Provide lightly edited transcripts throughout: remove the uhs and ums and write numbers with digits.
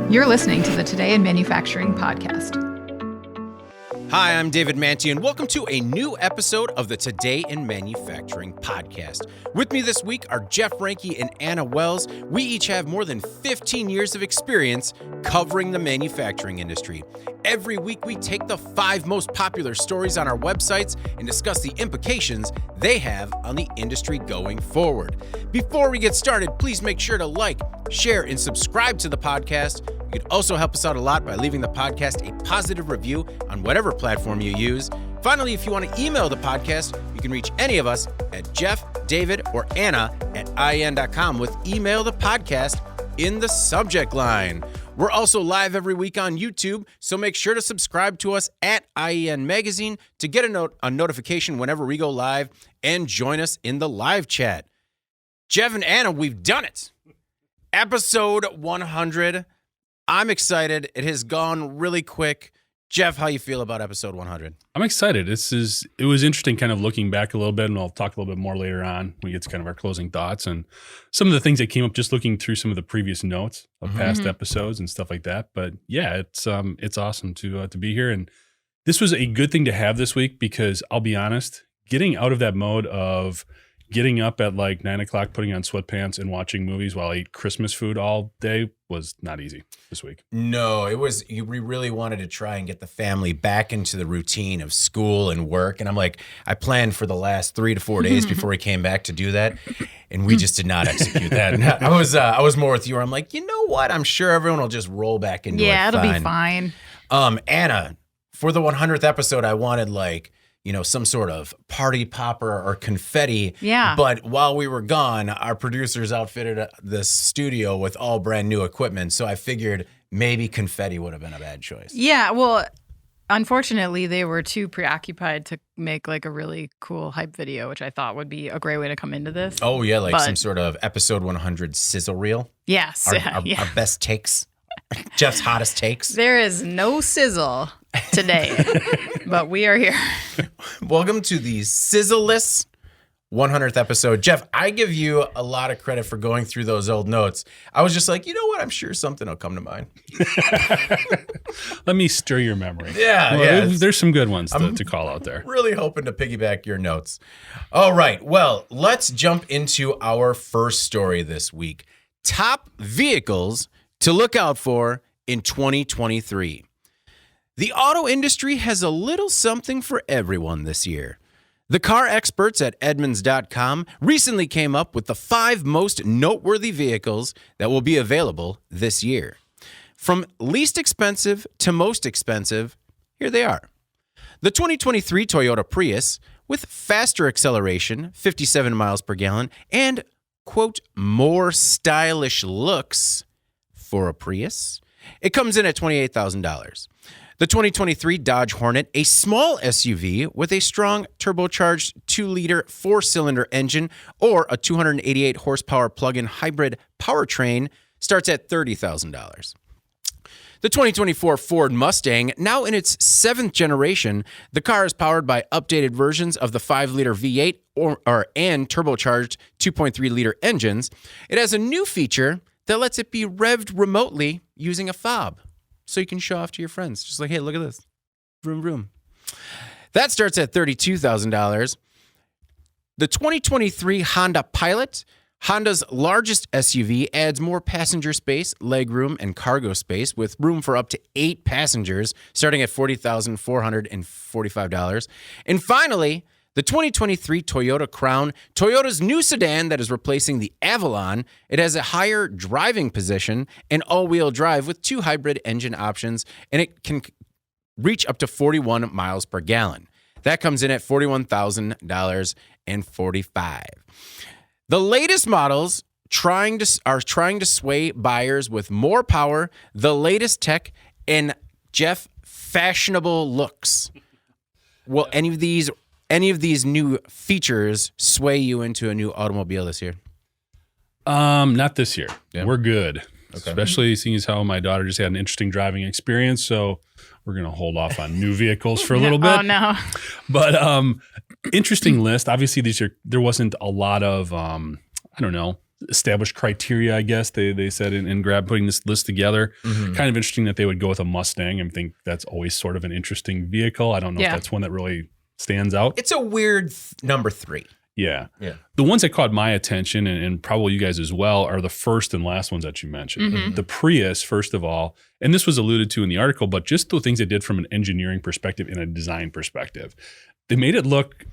You're listening to the Today in Manufacturing podcast. Hi, I'm David Manti, and welcome to a new episode of the Today in Manufacturing podcast. With me this week are Jeff Ranke and Anna Wells. We each have more than 15 years of experience covering the manufacturing industry. Every week, we take the 5 most popular stories on our websites and discuss the implications they have on the industry going forward. Before we get started, please make sure to like, share, and subscribe to the podcast. You could also help us out a lot by leaving the podcast a positive review on whatever platform you use. Finally, if you want to email the podcast, you can reach any of us at Jeff, David, or Anna at IEN.com with email the podcast in the subject line. We're also live every week on YouTube, so make sure to subscribe to us at IEN Magazine to get a notification whenever we go live and join us in the live chat. Jeff and Anna, we've done it. Episode 100. I'm excited. It has gone really quick. Jeff, how you feel about episode 100? I'm excited. It was interesting kind of looking back a little bit, and I'll talk a little bit more later on when we get to kind of our closing thoughts and some of the things that came up just looking through some of the previous notes of past episodes and stuff like that. But yeah, it's awesome to be here. And this was a good thing to have this week because I'll be honest, getting out of that mode of getting up at like 9 o'clock, putting on sweatpants and watching movies while I eat Christmas food all day was not easy this week. No, it was, we really wanted to try and get the family back into the routine of school and work. And I'm like, I planned for the last 3 to 4 days before we came back to do that. And we just did not execute that. And I was more with you where I'm like, you know what? I'm sure everyone will just roll back into it. Yeah, it'll be fine. Anna, for the 100th episode, I wanted some sort of party popper or confetti. Yeah. But while we were gone, our producers outfitted the studio with all brand new equipment. So I figured maybe confetti would have been a bad choice. Yeah, well, unfortunately, they were too preoccupied to make like a really cool hype video, which I thought would be a great way to come into this. Oh, yeah, some sort of episode 100 sizzle reel. Yes. Our best takes. Jeff's hottest takes. There is no sizzle today, but we are here. Welcome to the sizzle-less 100th episode. Jeff, I give you a lot of credit for going through those old notes. I was just like, you know what? I'm sure something will come to mind. Let me stir your memory. Yeah. There's some good ones to call out there. Really hoping to piggyback your notes. All right. Well, let's jump into our first story this week. Top vehicles to look out for in 2023. The auto industry has a little something for everyone this year. The car experts at Edmunds.com recently came up with the 5 most noteworthy vehicles that will be available this year. From least expensive to most expensive, here they are. The 2023 Toyota Prius with faster acceleration, 57 miles per gallon, and, quote, more stylish looks for a Prius. It comes in at $28,000. The 2023 Dodge Hornet, a small SUV with a strong turbocharged 2-liter 4-cylinder engine or a 288 horsepower plug-in hybrid powertrain, starts at $30,000. The 2024 Ford Mustang, now in its 7th generation, the car is powered by updated versions of the 5-liter V8 and turbocharged 2.3-liter engines. It has a new feature that lets it be revved remotely using a fob. So you can show off to your friends. Just like, hey, look at this. Vroom, vroom. That starts at $32,000. The 2023 Honda Pilot, Honda's largest SUV, adds more passenger space, legroom, and cargo space with room for up to 8 passengers, starting at $40,445. And finally, the 2023 Toyota Crown, Toyota's new sedan that is replacing the Avalon. It has a higher driving position and all-wheel drive with 2 hybrid engine options, and it can reach up to 41 miles per gallon. That comes in at $41,045. The latest models are trying to sway buyers with more power, the latest tech, and, Jeff, fashionable looks. Will any of these new features sway you into a new automobile this year? Not this year. Yeah. We're good. Okay. Especially seeing as how my daughter just had an interesting driving experience. So we're going to hold off on new vehicles for a little bit. Oh, no. But interesting list. Obviously, there wasn't a lot of, established criteria, I guess they said in Grab putting this list together. Kind of interesting that they would go with a Mustang. I think that's always sort of an interesting vehicle. I don't know if that's one that really stands out. It's a weird number 3. Yeah. The ones that caught my attention, and probably you guys as well, are the first and last ones that you mentioned. The Prius, first of all, and this was alluded to in the article, but just the things they did from an engineering perspective and a design perspective. They made it look,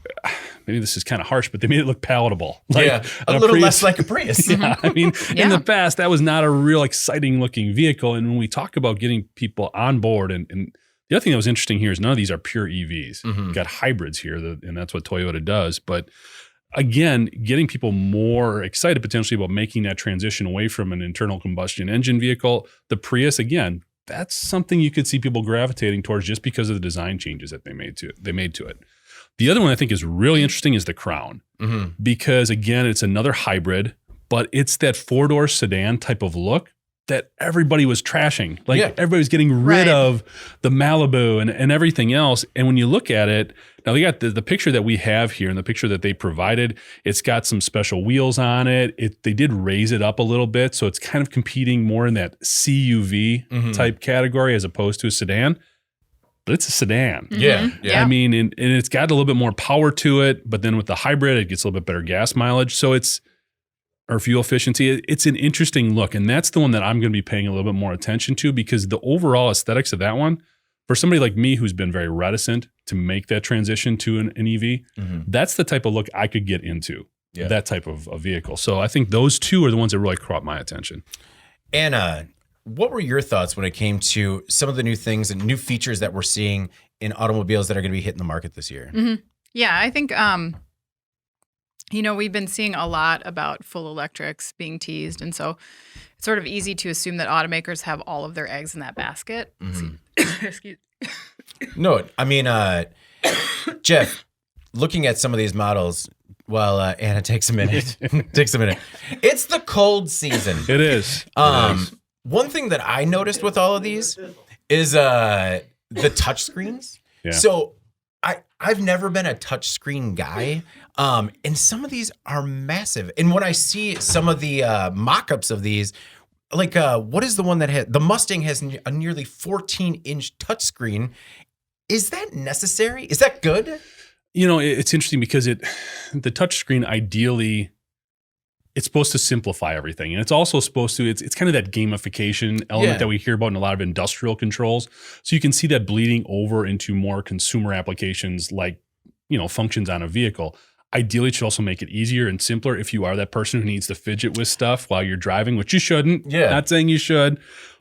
maybe this is kind of harsh, but they made it look palatable. Like a little less like a Prius. Yeah, I mean, in the past, that was not a real exciting looking vehicle. And when we talk about getting people on board, and the other thing that was interesting here is none of these are pure EVs. You've got hybrids here, and that's what Toyota does. But again, getting people more excited potentially about making that transition away from an internal combustion engine vehicle. The Prius, again, that's something you could see people gravitating towards just because of the design changes that they made to it. The other one I think is really interesting is the Crown, because again, it's another hybrid, but it's that 4-door sedan type of look that everybody was trashing. Like everybody was getting rid of the Malibu and everything else. And when you look at it, now they got the picture that we have here and the picture that they provided, it's got some special wheels on it. They did raise it up a little bit. So it's kind of competing more in that CUV type category as opposed to a sedan. But it's a sedan. Yeah. I mean, and it's got a little bit more power to it, but then with the hybrid, it gets a little bit better gas mileage. So or fuel efficiency, it's an interesting look. And that's the one that I'm going to be paying a little bit more attention to, because the overall aesthetics of that one, for somebody like me who's been very reticent to make that transition to an EV, that's the type of look I could get into, that type of a vehicle. So I think those two are the ones that really caught my attention. Anna, what were your thoughts when it came to some of the new things and new features that we're seeing in automobiles that are going to be hitting the market this year? Yeah, I think, we've been seeing a lot about full electrics being teased. And so it's sort of easy to assume that automakers have all of their eggs in that basket. Excuse me. No, I mean, Jeff, looking at some of these models, while Anna takes a minute, it's the cold season. It is. One thing that I noticed with all of these is the touch screens. Yeah. So I've never been a touch screen guy, and some of these are massive. And when I see some of the mock-ups of these, like what is the one that the Mustang has a nearly 14-inch touchscreen. Is that necessary? Is that good? It's interesting because the touchscreen ideally, it's supposed to simplify everything. And it's also supposed to, it's kind of that gamification element that we hear about in a lot of industrial controls. So you can see that bleeding over into more consumer applications like, functions on a vehicle. Ideally, it should also make it easier and simpler if you are that person who needs to fidget with stuff while you're driving, which you shouldn't. Not saying you should.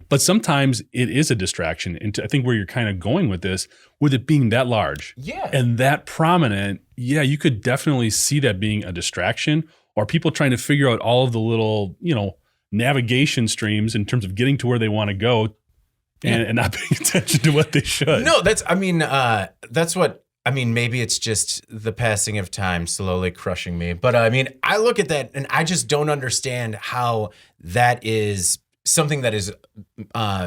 But sometimes it is a distraction. And I think where you're kind of going with this, with it being that large and that prominent, you could definitely see that being a distraction, or people trying to figure out all of the little, navigation streams in terms of getting to where they want to go and not paying attention to what they should. No, maybe it's just the passing of time slowly crushing me. But I look at that and I just don't understand how that is something that is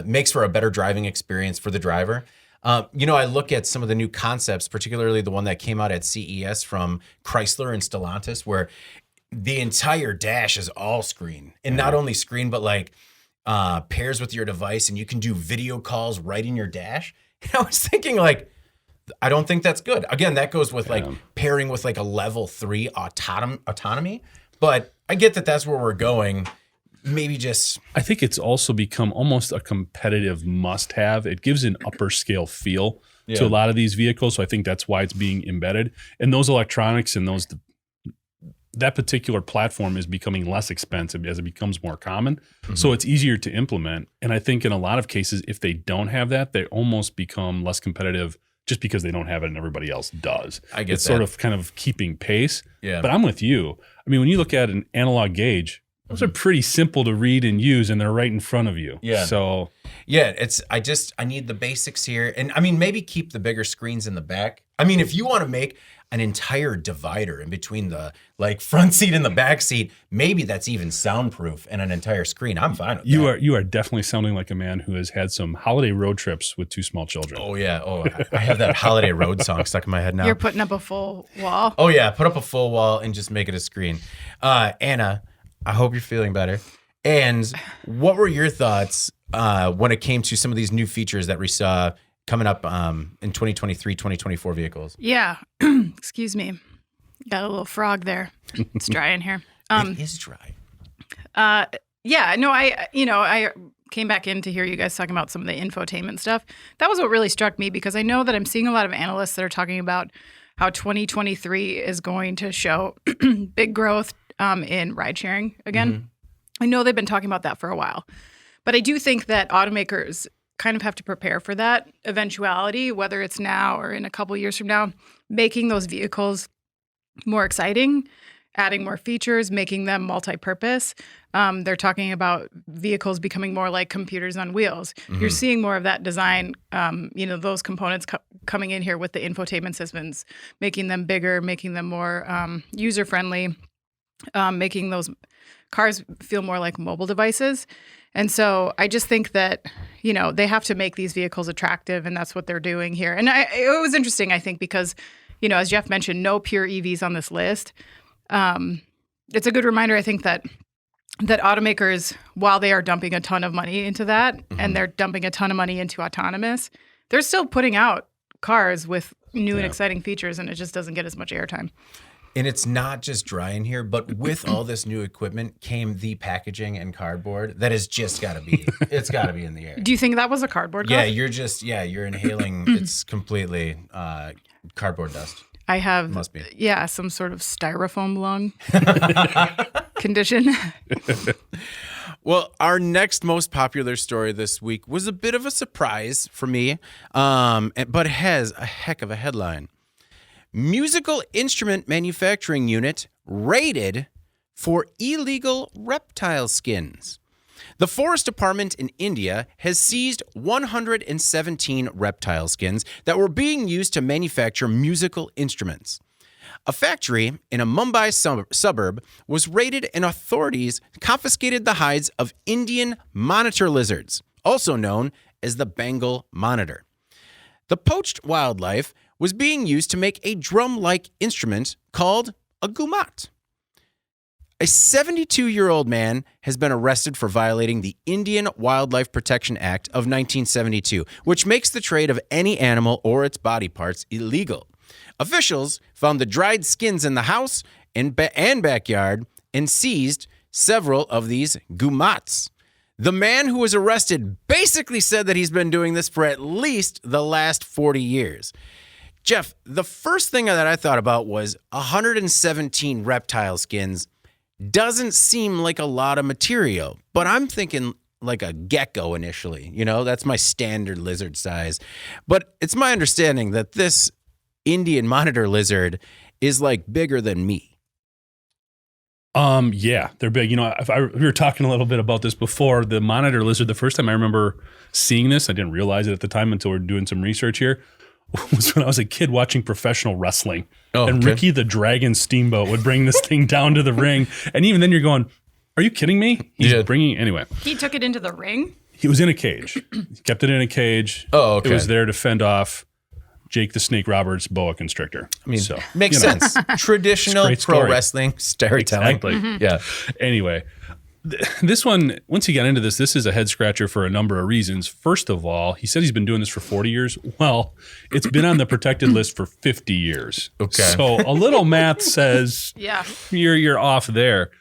makes for a better driving experience for the driver. I look at some of the new concepts, particularly the one that came out at CES from Chrysler and Stellantis, where the entire dash is all screen, and not only screen, but like pairs with your device, and you can do video calls right in your dash. And I was thinking, like, I don't think that's good. Again, that goes with like pairing with like a level 3 autonomy. But I get that that's where we're going. Maybe just, I think it's also become almost a competitive must-have. It gives an upper scale feel to a lot of these vehicles. So I think that's why it's being embedded. And those electronics and that particular platform is becoming less expensive as it becomes more common. So it's easier to implement. And I think in a lot of cases, if they don't have that, they almost become less competitive just because they don't have it and everybody else does. I get it's that. Sort of kind of keeping pace. Yeah. But I'm with you. I mean, when you look at an analog gauge, those are pretty simple to read and use, and they're right in front of you. Yeah. So I need the basics here. And maybe keep the bigger screens in the back. If you want to make an entire divider in between the like front seat and the back seat, maybe that's even soundproof and an entire screen. I'm fine with that. You are definitely sounding like a man who has had some holiday road trips with 2 small children. Oh yeah. Oh, I have that holiday road song stuck in my head now. You're putting up a full wall. Oh yeah. Put up a full wall and just make it a screen. Anna, I hope you're feeling better. And what were your thoughts when it came to some of these new features that we saw coming up in 2023, 2024 vehicles? Yeah. Excuse me. Got a little frog there. It's dry in here. It is dry. Yeah, no, I came back in to hear you guys talking about some of the infotainment stuff. That was what really struck me, because I know that I'm seeing a lot of analysts that are talking about how 2023 is going to show big growth in ride sharing again. Mm-hmm. I know they've been talking about that for a while, but I do think that automakers kind of have to prepare for that eventuality, whether it's now or in a couple years from now, making those vehicles more exciting, adding more features, making them multi-purpose. They're talking about vehicles becoming more like computers on wheels. Mm-hmm. You're seeing more of that design, those components coming in here with the infotainment systems, making them bigger, making them more user-friendly, making those cars feel more like mobile devices. And so I just think that, they have to make these vehicles attractive, and that's what they're doing here. And it was interesting, I think, because, as Jeff mentioned, no pure EVs on this list. It's a good reminder, I think, that automakers, while they are dumping a ton of money into that, mm-hmm. and they're dumping a ton of money into autonomous, they're still putting out cars with new and exciting features, and it just doesn't get as much airtime. And it's not just dry in here, but with all this new equipment came the packaging and cardboard that has just got to be, it's got to be in the air. Do you think that was a cardboard Yeah, dust? you're inhaling, it's completely cardboard dust. I have, Must be. Yeah, some sort of styrofoam lung condition. Well, our next most popular story this week was a bit of a surprise for me, but has a heck of a headline. Musical instrument manufacturing unit raided for illegal reptile skins. The Forest Department in India has seized 117 reptile skins that were being used to manufacture musical instruments. A factory in a Mumbai suburb was raided, and authorities confiscated the hides of Indian monitor lizards, also known as the Bengal monitor. The poached wildlife was being used to make a drum-like instrument called a gumat. A 72-year-old man has been arrested for violating the Indian Wildlife Protection Act of 1972, which makes the trade of any animal or its body parts illegal. Officials found the dried skins in the house and backyard and seized several of these gumats. The man who was arrested basically said that he's been doing this for at least the last 40 years. Jeff, the first thing that I thought about was 117 reptile skins. Doesn't seem like a lot of material, but I'm thinking like a gecko initially. That's my standard lizard size. But it's my understanding that this Indian monitor lizard is like bigger than me. Yeah, they're big. We were talking a little bit about this before. The monitor lizard, the first time I remember seeing this, I didn't realize it at the time until we were doing some research here, was when I was a kid watching professional wrestling. Oh, and Ricky the Dragon Steamboat would bring this thing down to the ring. And even then you're going, are you kidding me? Anyway. He took it into the ring? He was in a cage. He kept it in a cage. Oh, okay. It was there to fend off Jake the Snake Roberts boa constrictor. Makes sense. Traditional pro wrestling storytelling. Exactly. Mm-hmm. Yeah. Anyway, this one, once you get into this is a head scratcher for a number of reasons. First of all, he said he's been doing this for 40 years. Well, it's been on the protected list for 50 years. Okay. So a little math says you're off there.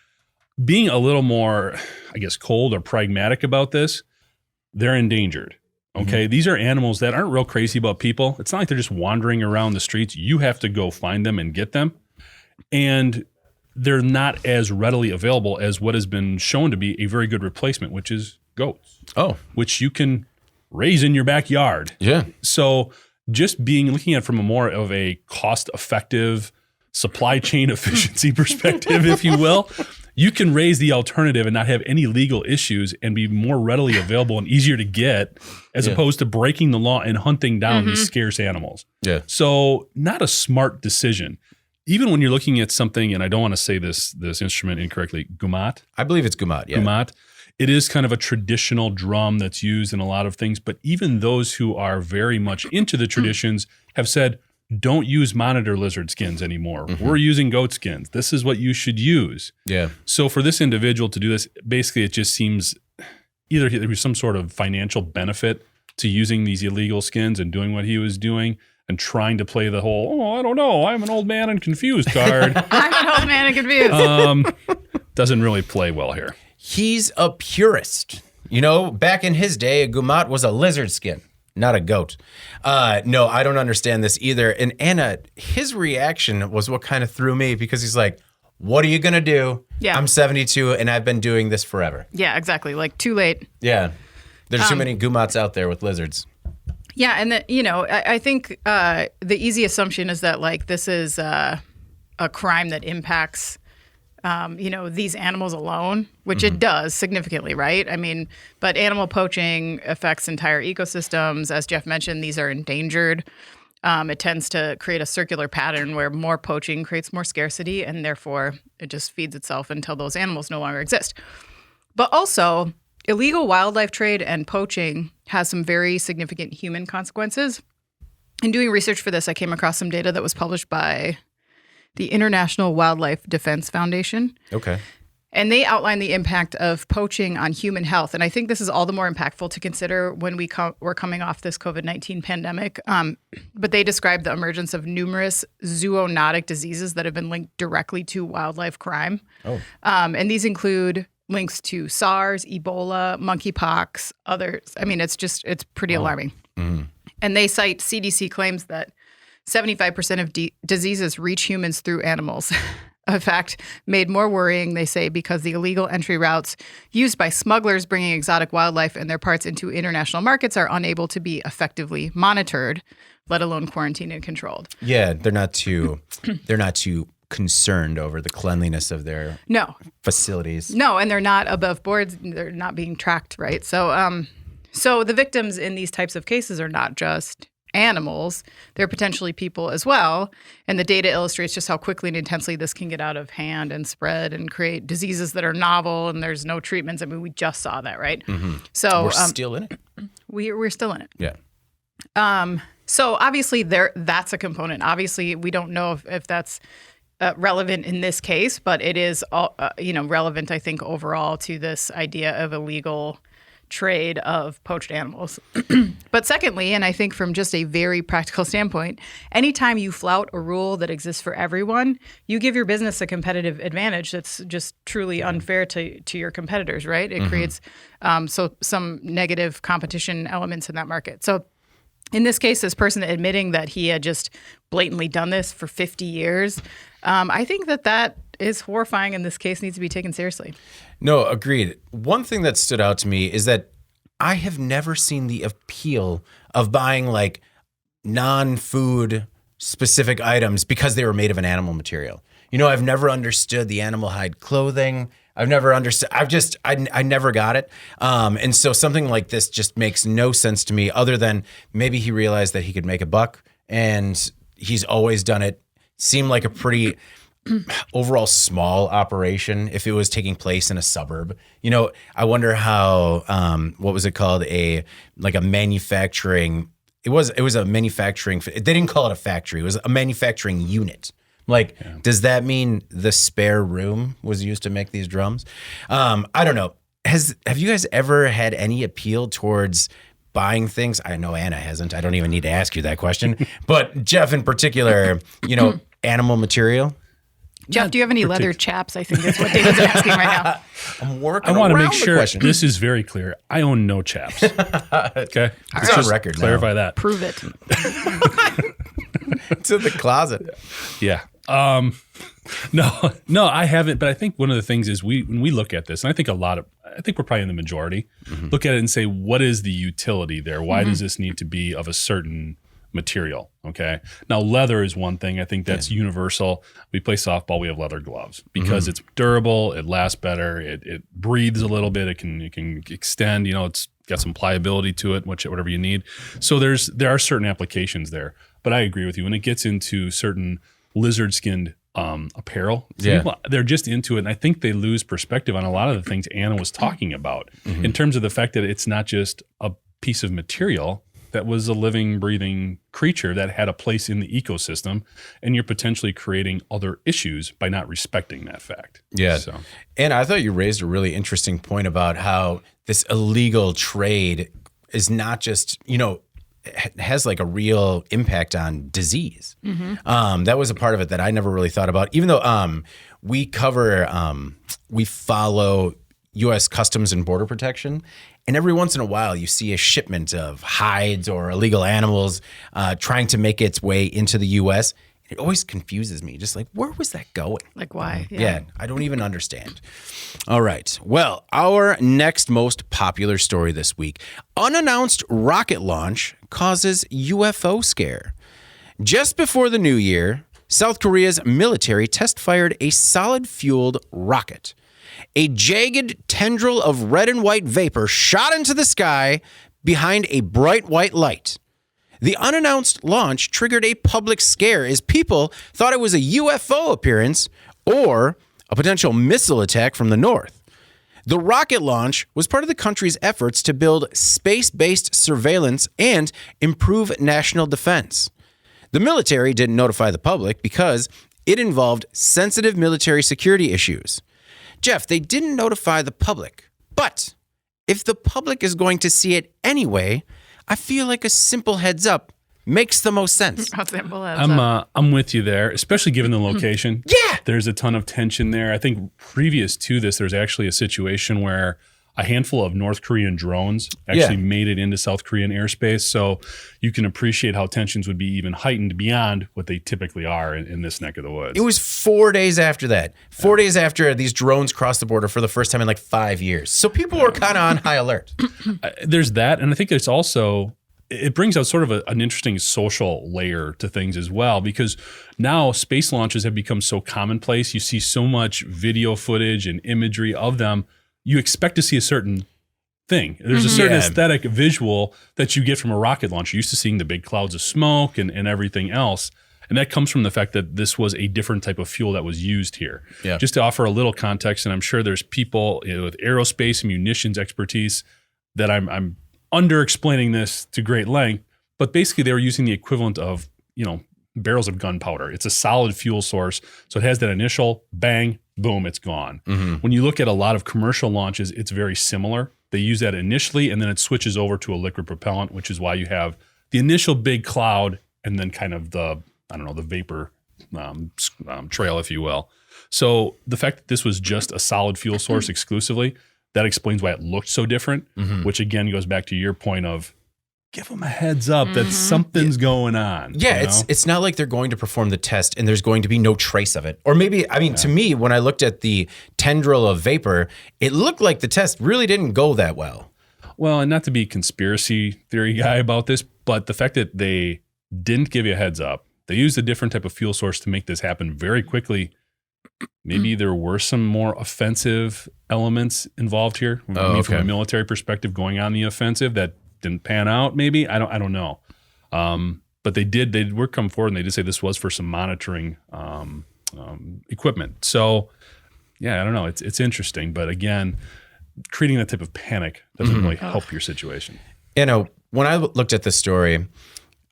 Being a little more, I guess, cold or pragmatic about this, they're endangered. Okay. Mm-hmm. These are animals that aren't real crazy about people. It's not like they're just wandering around the streets. You have to go find them and get them. And they're not as readily available as what has been shown to be a very good replacement, which is goats. Oh. Which you can raise in your backyard. Yeah. So just looking at it from a more of a cost-effective supply chain efficiency perspective, if you will, you can raise the alternative and not have any legal issues and be more readily available and easier to get as opposed to breaking the law and hunting down these scarce animals. Yeah. So not a smart decision. Even when you're looking at something, and I don't want to say this instrument incorrectly, gumat. I believe it's gumat, yeah. Gumat. It is kind of a traditional drum that's used in a lot of things, but even those who are very much into the traditions have said, don't use monitor lizard skins anymore. We're using goat skins. This is what you should use. Yeah. So for this individual to do this, basically it just seems either there was some sort of financial benefit to using these illegal skins and doing what he was doing and trying to play the whole, I don't know, I'm an old man and confused card. I'm an old man and confused. Doesn't really play well here. He's a purist. Back in his day, a gumat was a lizard skin, not a goat. No, I don't understand this either. And Anna, his reaction was what kind of threw me because he's like, what are you going to do? Yeah. I'm 72 and I've been doing this forever. Yeah, exactly. Like, too late. Yeah. There's too many gumats out there with lizards. Yeah, and I think the easy assumption is that like this is a crime that impacts these animals alone, which it does significantly, right? I mean, but animal poaching affects entire ecosystems. As Jeff mentioned, these are endangered. It tends to create a circular pattern where more poaching creates more scarcity, and therefore it just feeds itself until those animals no longer exist. But also, illegal wildlife trade and poaching has some very significant human consequences. In doing research for this, I came across some data that was published by the International Wildlife Defense Foundation. Okay. And they outline the impact of poaching on human health. And I think this is all the more impactful to consider when we're coming off this COVID-19 pandemic. But they describe the emergence of numerous zoonotic diseases that have been linked directly to wildlife crime. Oh. And these include links to SARS, Ebola, monkeypox, others. I mean, it's pretty alarming. Mm-hmm. And they cite CDC claims that 75% of diseases reach humans through animals. A fact made more worrying, they say, because the illegal entry routes used by smugglers bringing exotic wildlife and their parts into international markets are unable to be effectively monitored, let alone quarantined and controlled. Yeah, they're not too concerned over the cleanliness of their facilities. No, and they're not above board. They're not being tracked, right? So the victims in these types of cases are not just animals, they're potentially people as well. And the data illustrates just how quickly and intensely this can get out of hand and spread and create diseases that are novel and there's no treatments. I mean, we just saw that, right? Mm-hmm. So we're still in it. We're still in it. Yeah. So obviously that's a component. Obviously, we don't know if that's relevant in this case, but it is relevant, I think, overall to this idea of illegal trade of poached animals. But secondly, and I think from just a very practical standpoint, anytime you flout a rule that exists for everyone, you give your business a competitive advantage that's just truly unfair to your competitors, right? It creates some negative competition elements in that market. So in this case, this person admitting that he had just blatantly done this for 50 years, I think that is horrifying, and this case needs to be taken seriously. No, agreed. One thing that stood out to me is that I have never seen the appeal of buying like non-food specific items because they were made of an animal material. I've never understood the animal hide clothing. I've never understood. I never got it. And so something like this just makes no sense to me other than maybe he realized that he could make a buck and he's always done it. Seemed like a pretty overall small operation if it was taking place in a suburb. I wonder how, what was it called? A manufacturing, it was a manufacturing, they didn't call it a factory. It was a manufacturing unit. Does that mean the spare room was used to make these drums? I don't know. Have you guys ever had any appeal towards buying things? I know Anna hasn't. I don't even need to ask you that question. But Jeff in particular, animal material. Jeff, do you have any leather chaps? I think that's what David's asking right now. I'm working. I want to make the sure question. this is very clear. I own no chaps. Okay, It's on record. Clarify that. Prove it. It's in the closet. Yeah. No, I haven't. But I think one of the things is when we look at this, and I think we're probably in the majority, look at it and say, what is the utility there? Why does this need to be of a certain material? Okay. Now, leather is one thing. I think that's universal. We play softball. We have leather gloves because it's durable. It lasts better. It breathes a little bit. It can extend. It's got some pliability to it, whatever you need. So there are certain applications there. But I agree with you. When it gets into certain lizard skinned apparel, people, they're just into it. And I think they lose perspective on a lot of the things Anna was talking about in terms of the fact that it's not just a piece of material. that was a living, breathing creature that had a place in the ecosystem, and you're potentially creating other issues by not respecting that fact. Yeah. So. And I thought you raised a really interesting point about how this illegal trade is not just, has like a real impact on disease. That was a part of it that I never really thought about, even though we follow U.S. Customs and Border Protection. And every once in a while, you see a shipment of hides or illegal animals trying to make its way into the U.S. It always confuses me. Just like, where was that going? Like, why? Yeah, I don't even understand. All right. Well, our next most popular story this week. Unannounced rocket launch causes UFO scare. Just before the new year, South Korea's military test-fired a solid-fueled rocket. A jagged tendril of red and white vapor shot into the sky behind a bright white light. The unannounced launch triggered a public scare as people thought it was a UFO appearance or a potential missile attack from the north. The rocket launch was part of the country's efforts to build space-based surveillance and improve national defense. The military didn't notify the public because it involved sensitive military security issues. Jeff, they didn't notify the public, but if the public is going to see it anyway, I feel like a simple heads up makes the most sense. How simple heads up. I'm with you there, especially given the location. Yeah. There's a ton of tension there. I think previous to this, there's actually a situation where a handful of North Korean drones actually made it into South Korean airspace. So you can appreciate how tensions would be even heightened beyond what they typically are in this neck of the woods. It was 4 days after that. 4 days after these drones crossed the border for the first time in like 5 years. So people were kind of on high alert. There's that. And I think there's also, it brings out sort of an interesting social layer to things as well, because now space launches have become so commonplace. You see so much video footage and imagery of them. You expect to see a certain thing. There's a certain aesthetic visual that you get from a rocket launch. You're used to seeing the big clouds of smoke and everything else. And that comes from the fact that this was a different type of fuel that was used here. Yeah. Just to offer a little context, and I'm sure there's people with aerospace and munitions expertise that I'm under-explaining this to great length, but basically they were using the equivalent of, barrels of gunpowder. It's a solid fuel source. So it has that initial bang, boom, it's gone. When you look at a lot of commercial launches, it's very similar. They use that initially, and then it switches over to a liquid propellant, which is why you have the initial big cloud and then kind of the vapor trail, if you will. So the fact that this was just a solid fuel source exclusively, that explains why it looked so different, which again goes back to your point of give them a heads up that something's going on. Yeah, it's not like they're going to perform the test and there's going to be no trace of it. Or maybe, to me, when I looked at the tendril of vapor, it looked like the test really didn't go that well. Well, and not to be a conspiracy theory guy about this, but the fact that they didn't give you a heads up, they used a different type of fuel source to make this happen very quickly. Maybe there were some more offensive elements involved here. From a military perspective, going on the offensive that didn't pan out. Maybe I don't know. But they were come forward and they did say this was for some monitoring equipment. So yeah, I don't know. It's interesting, but again, creating that type of panic doesn't really help your situation. When I looked at this story,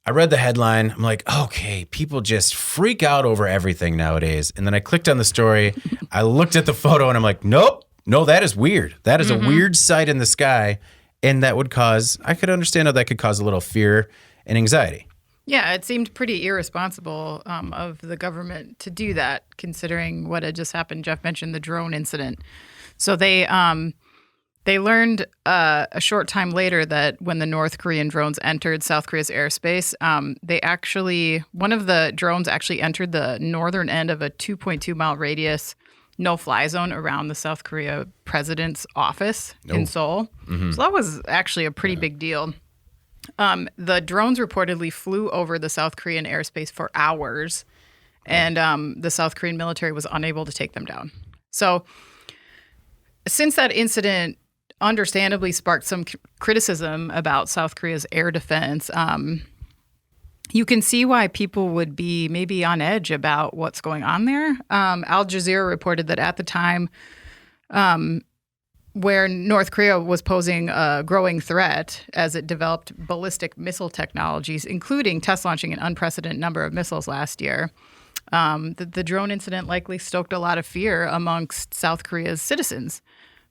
I read the headline. I'm like, okay, people just freak out over everything nowadays. And then I clicked on the story. I looked at the photo and I'm like, nope, no, that is weird. That is a weird sight in the sky. And that would I could understand how that could cause a little fear and anxiety. Yeah, it seemed pretty irresponsible of the government to do that, considering what had just happened. Jeff mentioned the drone incident. So they learned a short time later that when the North Korean drones entered South Korea's airspace, one of the drones actually entered the northern end of a 2.2 mile radius no-fly zone around the South Korea president's office in Seoul. So that was actually a pretty big deal. The drones reportedly flew over the South Korean airspace for hours, and the South Korean military was unable to take them down. So since that incident understandably sparked some criticism about South Korea's air defense, you can see why people would be maybe on edge about what's going on there. Al Jazeera reported that at the time, where North Korea was posing a growing threat as it developed ballistic missile technologies, including test launching an unprecedented number of missiles last year. The drone incident likely stoked a lot of fear amongst South Korea's citizens,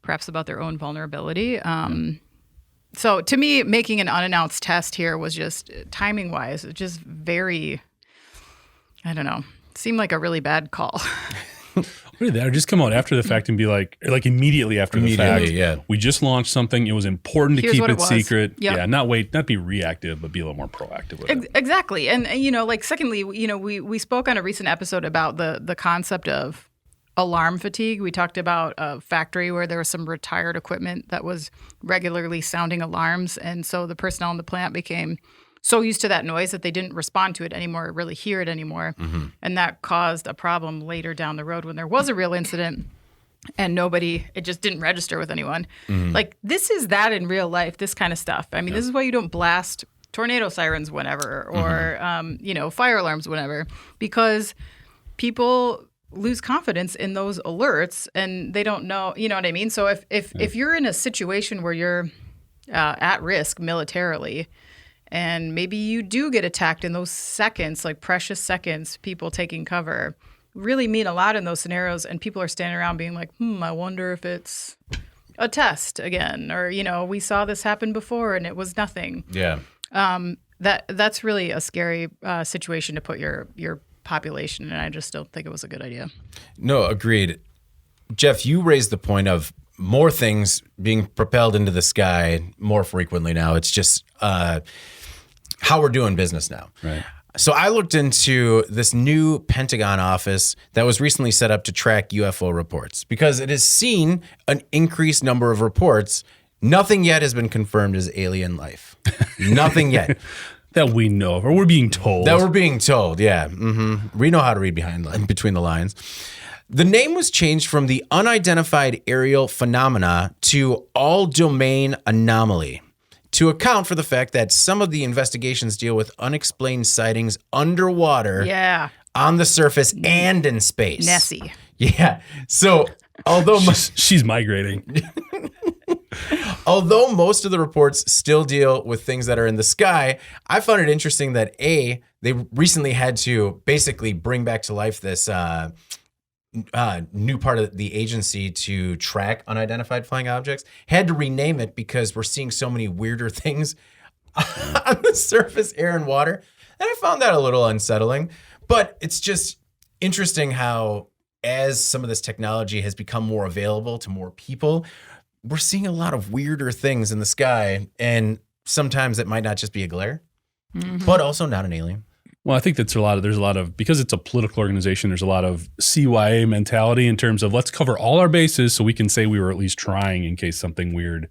perhaps about their own vulnerability. So to me, making an unannounced test here was just, timing-wise, just very, I don't know, seemed like a really bad call. Or just come out after the fact and be like immediately after the fact. Yeah. We just launched something. It was important to keep it secret. Yep. Yeah, not be reactive, but be a little more proactive with it. Exactly. And secondly, we spoke on a recent episode about the concept of alarm fatigue. We talked about a factory where there was some retired equipment that was regularly sounding alarms. And so the personnel in the plant became so used to that noise that they didn't respond to it anymore, or really hear it anymore. Mm-hmm. And that caused a problem later down the road when there was a real incident and it just didn't register with anyone. Mm-hmm. Like, this is that in real life, this kind of stuff. I mean, This is why you don't blast tornado sirens whenever or, fire alarms whenever, because people lose confidence in those alerts and they don't know, you know what I mean? So if you're in a situation where you're at risk militarily, and maybe you do get attacked in those seconds, like precious seconds, people taking cover, really mean a lot in those scenarios. And people are standing around being like, I wonder if it's a test again. Or, we saw this happen before and it was nothing. Yeah. That's really a scary situation to put your population in. And I just don't think it was a good idea. No, agreed. Jeff, you raised the point of more things being propelled into the sky more frequently now. It's just how we're doing business now. Right. So I looked into this new Pentagon office that was recently set up to track UFO reports because it has seen an increased number of reports. Nothing yet has been confirmed as alien life. Nothing yet. That we know of, or we're being told. That we're being told, yeah. Mm-hmm. We know how to read between the lines. The name was changed from the Unidentified Aerial Phenomena to All Domain Anomaly to account for the fact that some of the investigations deal with unexplained sightings underwater, on the surface, and in space. Nessie. Yeah. So, although she's migrating. Although most of the reports still deal with things that are in the sky, I found it interesting that they recently had to basically bring back to life this new part of the agency to track unidentified flying objects. Had to rename it because we're seeing so many weirder things on the surface, air, and water. And I found that a little unsettling. But it's just interesting how, as some of this technology has become more available to more people, we're seeing a lot of weirder things in the sky. And sometimes it might not just be a glare, but also not an alien. Well, I think there's a lot of, because it's a political organization, there's a lot of CYA mentality in terms of let's cover all our bases so we can say we were at least trying in case something weird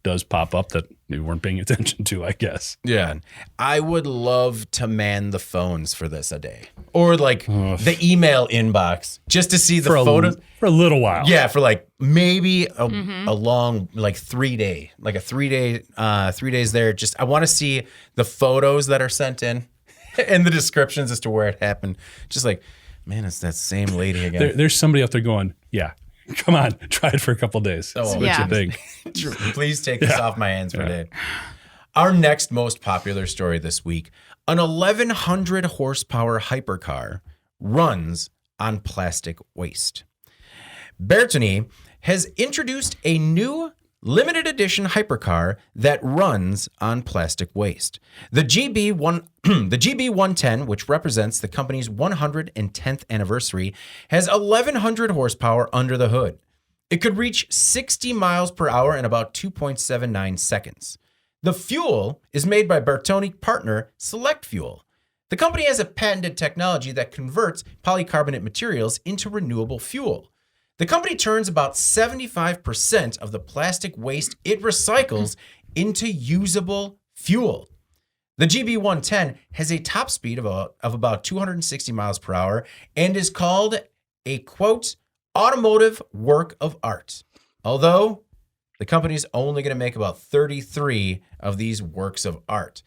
does pop up that we weren't paying attention to, I guess. Yeah. I would love to man the phones for this a day. Or the email inbox just to see the photos. For a little while. Yeah, for maybe a long 3 day, a 3 day, 3 days there. Just, I want to see the photos that are sent in. And the descriptions as to where it happened. Just man, it's that same lady again. There's somebody out there going, yeah, come on, try it for a couple of days. Oh, what you think. Please take this off my hands for a day. Our next most popular story this week, an 1,100 horsepower hypercar runs on plastic waste. Bertoni has introduced a new limited edition hypercar that runs on plastic waste. The GB110, which represents the company's 110th anniversary, has 1,100 horsepower under the hood. It could reach 60 miles per hour in about 2.79 seconds. The fuel is made by Bertoni partner Select Fuel. The company has a patented technology that converts polycarbonate materials into renewable fuel. The company turns about 75% of the plastic waste it recycles into usable fuel. The GB110 has a top speed of about 260 miles per hour and is called a, quote, automotive work of art. Although the company's only going to make about 33 of these works of art.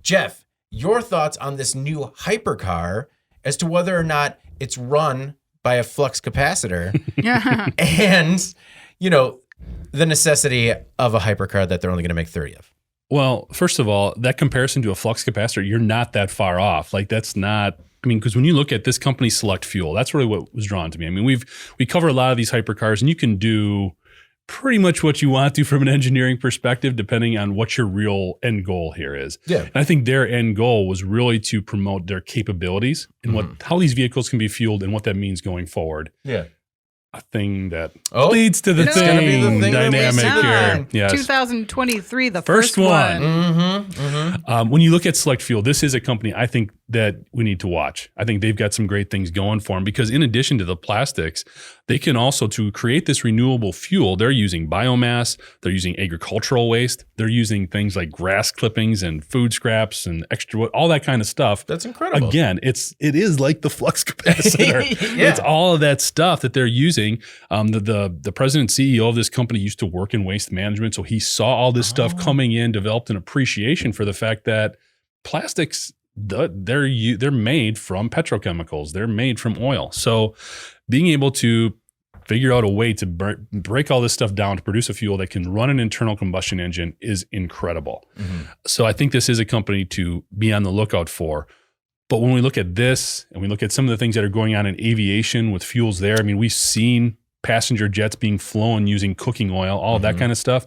Jeff, your thoughts on this new hypercar as to whether or not it's run by a flux capacitor. And, the necessity of a hypercar that they're only going to make 30 of? Well, first of all, that comparison to a flux capacitor, you're not that far off. Like that's not, I mean, because when you look at this company Select Fuel, that's really what was drawn to me. I mean, we cover a lot of these hypercars and you can do pretty much what you want to from an engineering perspective, depending on what your real end goal here is. Yeah. And I think their end goal was really to promote their capabilities and how these vehicles can be fueled and what that means going forward. Yeah. A thing that leads to the it's gonna be the thing thing that we dynamic said. here. Yes. 2023, the first one. one. When you look at Select Fuel, this is a company I think that we need to watch. I think they've got some great things going for them because in addition to the plastics, they can also, to create this renewable fuel, they're using biomass, they're using agricultural waste, they're using things like grass clippings and food scraps and extra wood, all that kind of stuff. That's incredible. Again, it is like the flux capacitor. Yeah. It's all of that stuff that they're using. The president and CEO of this company used to work in waste management, so he saw all this stuff coming in, developed an appreciation for the fact that plastics, they're made from petrochemicals, they're made from oil. So being able to figure out a way to break all this stuff down to produce a fuel that can run an internal combustion engine is incredible. So I think this is a company to be on the lookout for. But when we look at this and we look at some of the things that are going on in aviation with fuels there, I mean, we've seen passenger jets being flown using cooking oil, all of that kind of stuff.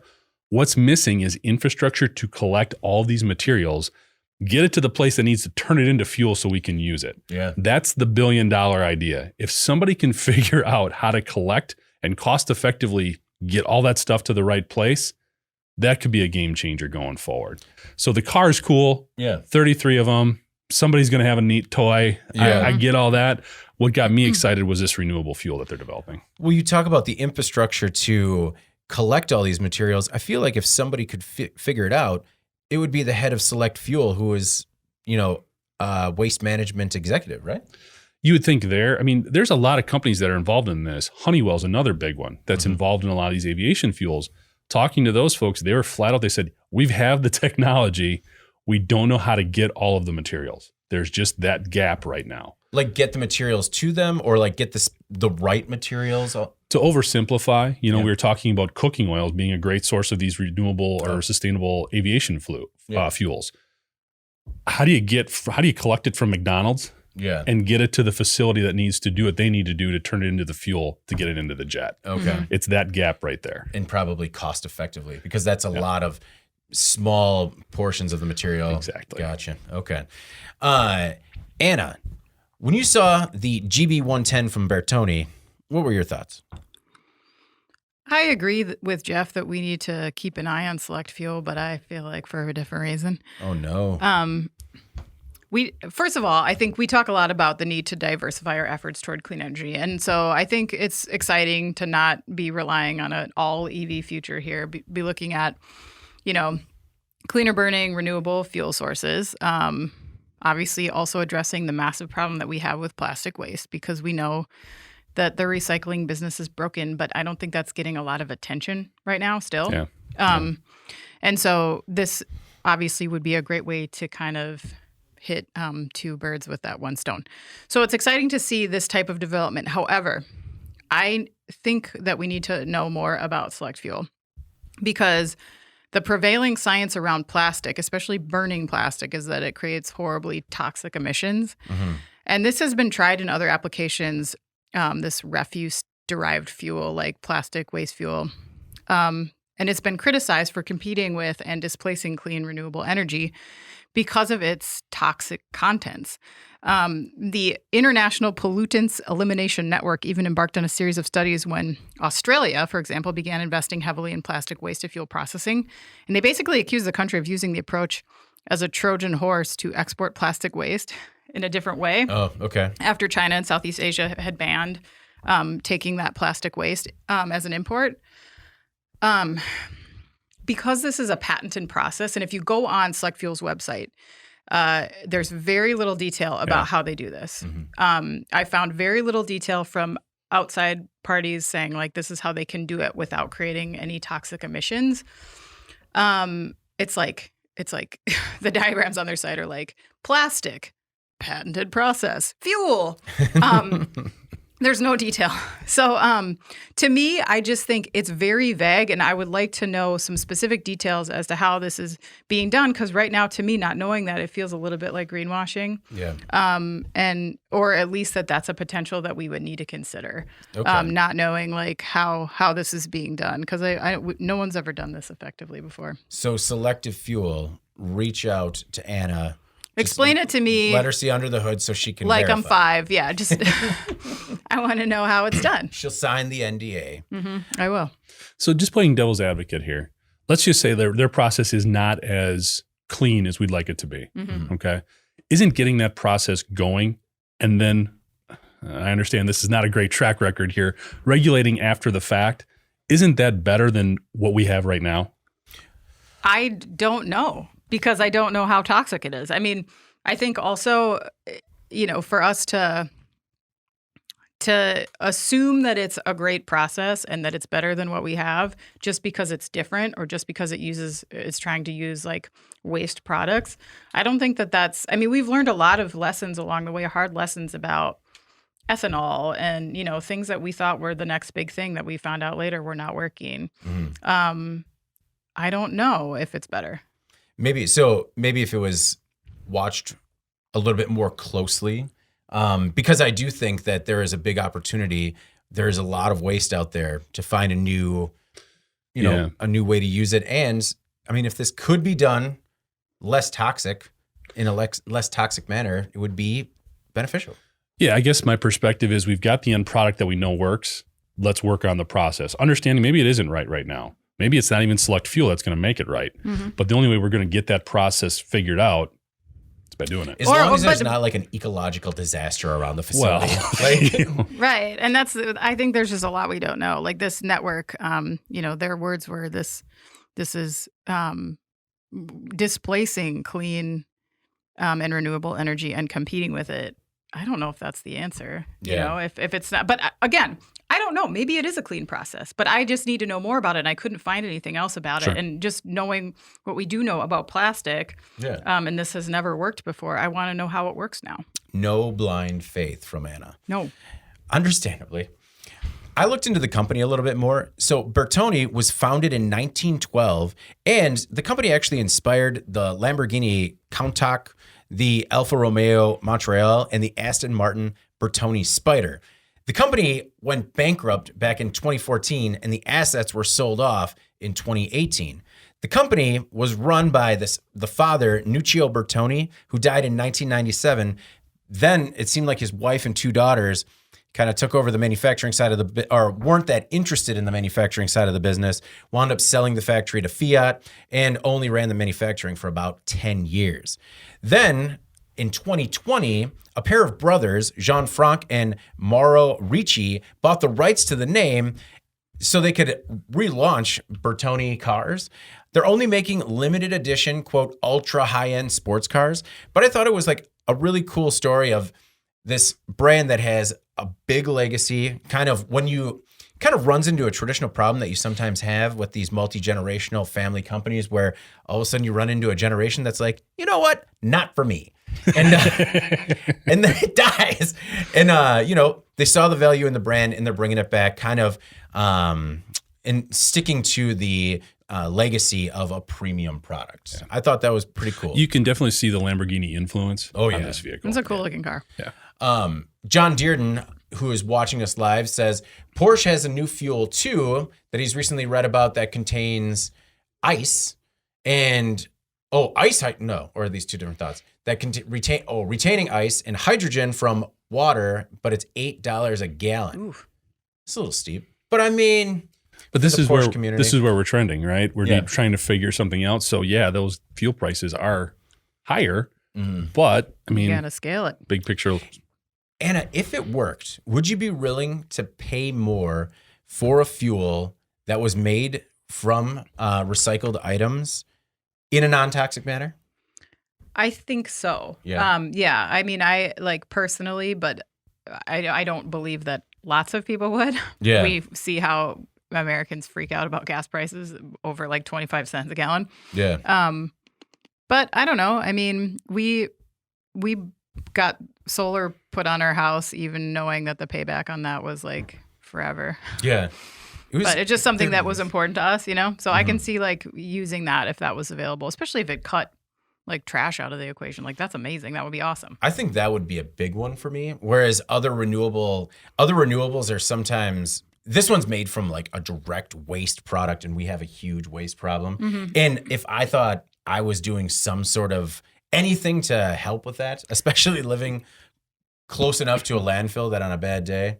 What's missing is infrastructure to collect all these materials, get it to the place that needs to turn it into fuel so we can use it. Yeah. That's the $1 billion idea. If somebody can figure out how to collect and cost effectively get all that stuff to the right place, that could be a game changer going forward. So the car is cool. Yeah. 33 of them. Somebody's going to have a neat toy. Yeah. I get all that. What got me excited was this renewable fuel that they're developing. Well, you talk about the infrastructure to collect all these materials. I feel like if somebody could figure it out, it would be the head of Select Fuel, who is, waste management executive, right? You would think there. I mean, there's a lot of companies that are involved in this. Honeywell's another big one that's involved in a lot of these aviation fuels. Talking to those folks, they were flat out. They said, we have the technology. We don't know how to get all of the materials. There's just that gap right now. Like get the materials to them or like get the right materials? To oversimplify, we were talking about cooking oils being a great source of these renewable or sustainable aviation fuels. How do you collect it from McDonald's and get it to the facility that needs to do what they need to do to turn it into the fuel to get it into the jet? Okay. It's that gap right there. And probably cost effectively because that's a lot of small portions of the material. Exactly. Gotcha. Okay. Anna, when you saw the GB110 from Bertoni, what were your thoughts? I agree with Jeff that we need to keep an eye on Select Fuel, but I feel like for a different reason. Oh, no. First of all, I think we talk a lot about the need to diversify our efforts toward clean energy. And so I think it's exciting to not be relying on an all EV future here, be looking at, cleaner burning, renewable fuel sources. Obviously also addressing the massive problem that we have with plastic waste because we know that the recycling business is broken, but I don't think that's getting a lot of attention right now still. Yeah. And so this obviously would be a great way to kind of hit two birds with that one stone. So it's exciting to see this type of development. However, I think that we need to know more about Select Fuel because the prevailing science around plastic, especially burning plastic, is that it creates horribly toxic emissions. And this has been tried in other applications, this refuse-derived fuel like plastic waste fuel. And it's been criticized for competing with and displacing clean renewable energy because of its toxic contents. The International Pollutants Elimination Network even embarked on a series of studies when Australia, for example, began investing heavily in plastic waste to fuel processing. And they basically accused the country of using the approach as a Trojan horse to export plastic waste in a different way. Oh, okay. After China and Southeast Asia had banned taking that plastic waste as an import. Because this is a patented process, and if you go on Select Fuel's website, there's very little detail about how they do this. I found very little detail from outside parties saying, like, this is how they can do it without creating any toxic emissions. It's like the diagrams on their site are like plastic, patented process, fuel. There's no detail. So to me, I just think it's very vague, and I would like to know some specific details as to how this is being done, because right now, to me, not knowing that, it feels a little bit like greenwashing. Yeah. And or at least that's a potential that we would need to consider. Okay. Not knowing like how this is being done, because no one's ever done this effectively before. So Selective Fuel, reach out to Anna. Explain it to me. Let her see under the hood so she can like verify. I'm 5. Yeah, just I want to know how it's done. She'll sign the NDA. Mm-hmm. I will. So just playing devil's advocate here, let's just say their process is not as clean as we'd like it to be. Mm-hmm. Okay. Isn't getting that process going, and then I understand this is not a great track record here, regulating after the fact, isn't that better than what we have right now? I don't know, because I don't know how toxic it is. I mean, I think also, for us to assume that it's a great process and that it's better than what we have just because it's different, or just because it's trying to use like waste products. I don't think that's, I mean, we've learned a lot of lessons along the way, hard lessons about ethanol and, things that we thought were the next big thing that we found out later were not working. Mm-hmm. I don't know if it's better. Maybe if it was watched a little bit more closely, because I do think that there is a big opportunity. There is a lot of waste out there to find a new, a new way to use it. And I mean, if this could be done less toxic, in a less toxic manner, it would be beneficial. Yeah, I guess my perspective is we've got the end product that we know works. Let's work on the process. Understanding maybe it isn't right now. Maybe it's not even Select Fuel that's going to make it right. Mm-hmm. But the only way we're going to get that process figured out is by doing it. As long as there's not like an ecological disaster around the facility. Well, right. And I think there's just a lot we don't know. Like this network, their words were this is displacing clean and renewable energy and competing with it. I don't know if that's the answer. Yeah. If it's not. But again, I don't know. Maybe it is a clean process, but I just need to know more about it. And I couldn't find anything else about it. And just knowing what we do know about plastic, and this has never worked before, I want to know how it works now. No blind faith from Anna. No. Understandably. I looked into the company a little bit more. So Bertoni was founded in 1912, and the company actually inspired the Lamborghini Countach, the Alfa Romeo Montreal, and the Aston Martin Bertoni Spider. The company went bankrupt back in 2014, and the assets were sold off in 2018. The company was run by the father, Nuccio Bertoni, who died in 1997. Then it seemed like his wife and 2 daughters kind of took over the manufacturing side of or weren't that interested in the manufacturing side of the business, wound up selling the factory to Fiat, and only ran the manufacturing for about 10 years. Then in 2020, a pair of brothers, Jean-Franc and Mauro Ricci, bought the rights to the name so they could relaunch Bertoni cars. They're only making limited edition, quote, ultra high-end sports cars. But I thought it was like a really cool story of this brand that has a big legacy, kind of runs into a traditional problem that you sometimes have with these multi-generational family companies, where all of a sudden you run into a generation that's like, you know what, not for me. And and then it dies. And they saw the value in the brand, and they're bringing it back, kind of and sticking to the legacy of a premium product. Yeah. I thought that was pretty cool. You can definitely see the Lamborghini influence on this vehicle. It's a cool looking car. Yeah. John Dearden, who is watching us live, says Porsche has a new fuel too that he's recently read about that contains ice and or are these two different thoughts? That can retaining ice and hydrogen from water, but it's $8 a gallon. Oof. It's a little steep, but I mean, but this is where community. we're trending, right? We're trying to figure something out. So those fuel prices are higher, but I mean, you gotta scale it. Big picture. Anna, if it worked, would you be willing to pay more for a fuel that was made from recycled items in a non-toxic manner? I think so. Yeah. I mean, I like personally, but I don't believe that lots of people would. Yeah. We see how Americans freak out about gas prices over like 25 cents a gallon. Yeah. But I don't know. I mean, we got solar put on our house, even knowing that the payback on that was like forever. Yeah. But it's just something that was important to us, you know? So I can see like using that if that was available, especially if it cut like trash out of the equation. Like that's amazing. That would be awesome. I think that would be a big one for me. Whereas other renewables are sometimes, this one's made from like a direct waste product, and we have a huge waste problem. And if I thought I was doing some sort of anything to help with that, especially living close enough to a landfill that on a bad day,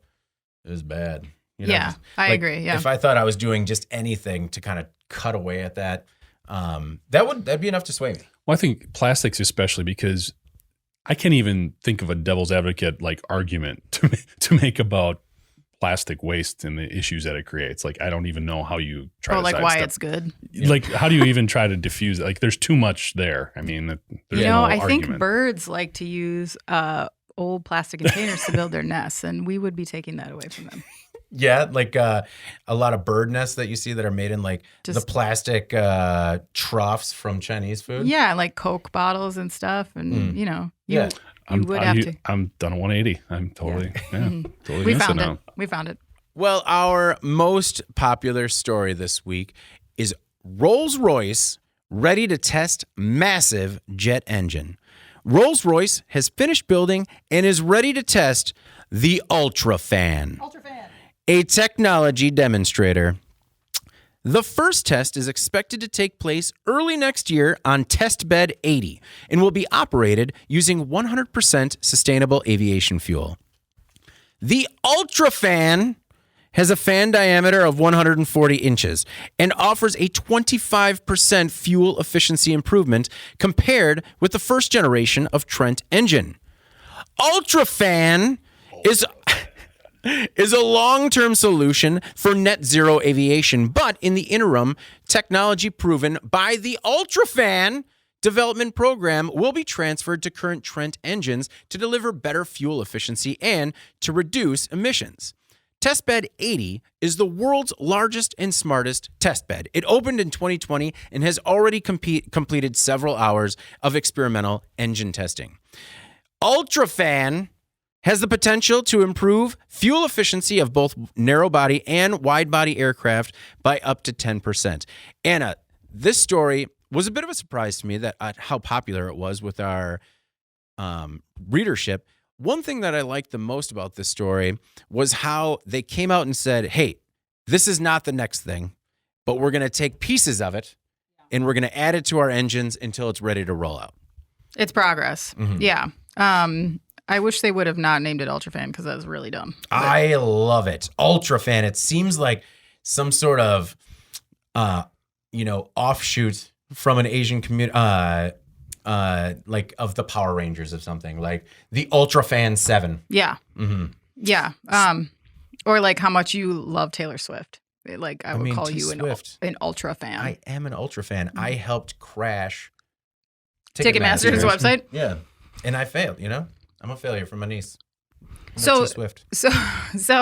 it was bad. You know, Yeah, I agree. Yeah. If I thought I was doing just anything to kind of cut away at that, that'd be enough to sway me. Well, I think plastics especially, because I can't even think of a devil's advocate like argument to make about plastic waste and the issues that it creates. Like I don't even know how you try to like why sidestep. it's good. Like how do you even try to diffuse it? Like there's too much there. I mean, there's You know, no I argument. think birds like to use old plastic containers to build their nests, and we would be taking that away from them. Yeah, like a lot of bird nests that you see that are made in like the plastic troughs from Chinese food. Yeah, like Coke bottles and stuff, and you know, you would have to. I'm done a 180. I'm totally, totally. We against found it it. now. We found it. Well, our most popular story this week is Rolls-Royce ready to test massive jet engine. Rolls-Royce has finished building and is ready to test the UltraFan, a technology demonstrator. The first test is expected to take place early next year on Testbed 80 and will be operated using 100% sustainable aviation fuel. The UltraFan has a fan diameter of 140 inches and offers a 25% fuel efficiency improvement compared with the first generation of Trent engine. UltraFan is a long-term solution for net zero aviation, but in the interim, technology proven by the UltraFan development program will be transferred to current Trent engines to deliver better fuel efficiency and to reduce emissions. Testbed 80 is the world's largest and smartest testbed. It opened in 2020 and has already completed several hours of experimental engine testing. UltraFan has the potential to improve fuel efficiency of both narrow-body and wide-body aircraft by up to 10%. Anna, this story was a bit of a surprise to me that how popular it was with our readership. One thing that I liked the most about this story was how they came out and said, hey, this is not the next thing, but we're going to take pieces of it and we're going to add it to our engines until it's ready to roll out. It's progress. Yeah. I wish they would have not named it UltraFan because that was really dumb. I love it. UltraFan. It seems like some sort of, offshoot from an Asian community, like of the Power Rangers of something, like the UltraFan 7. Yeah. Yeah. Or like how much you love Taylor Swift. Like I would call you an Ultra fan. I am an Ultra fan. I helped crash Ticketmaster's website. Yeah. And I failed, I'm a failure from my niece. So Swift. So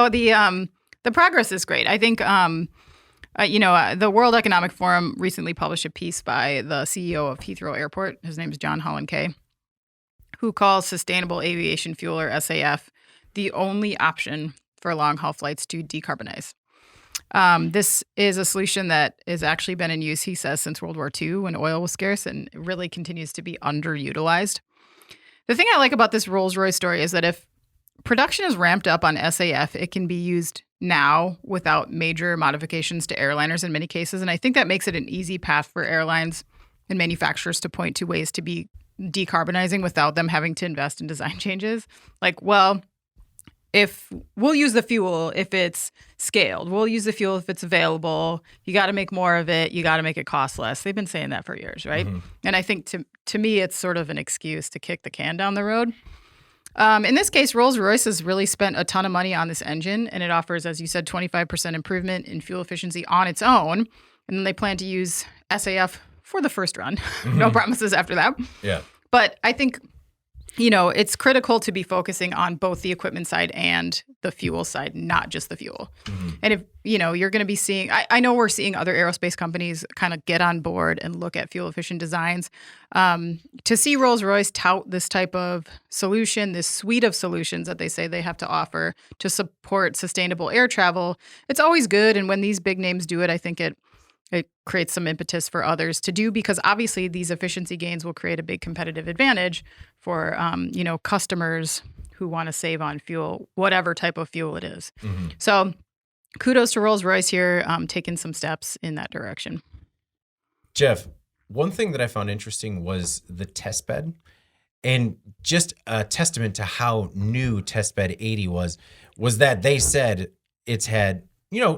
the progress is great. I think the World Economic Forum recently published a piece by the CEO of Heathrow Airport. His name is John Holland Kay, who calls sustainable aviation fuel, or SAF, the only option for long-haul flights to decarbonize. This is a solution that has actually been in use, he says, since World War II when oil was scarce, and it really continues to be underutilized. The thing I like about this Rolls-Royce story is that if production is ramped up on SAF, it can be used now without major modifications to airliners in many cases. And I think that makes it an easy path for airlines and manufacturers to point to ways to be decarbonizing without them having to invest in design changes. Like, well, if we'll use the fuel if it's scaled, we'll use the fuel if it's available. You got to make more of it. You got to make it cost less. They've been saying that for years, right? And I think to me, it's sort of an excuse to kick the can down the road. In this case, Rolls-Royce has really spent a ton of money on this engine, and it offers, as you said, 25% improvement in fuel efficiency on its own. And then they plan to use SAF for the first run. No promises after that. Yeah. But I think it's critical to be focusing on both the equipment side and the fuel side, not just the fuel. And if, you're going to be seeing, I know we're seeing other aerospace companies kind of get on board and look at fuel efficient designs. To see Rolls-Royce tout this type of solution, this suite of solutions that they say they have to offer to support sustainable air travel, it's always good. And when these big names do it, I think it creates some impetus for others to do, because obviously these efficiency gains will create a big competitive advantage for, customers who want to save on fuel, whatever type of fuel it is. So kudos to Rolls-Royce here, taking some steps in that direction. Jeff, one thing that I found interesting was the test bed, and just a testament to how new test bed 80 was that they said it's had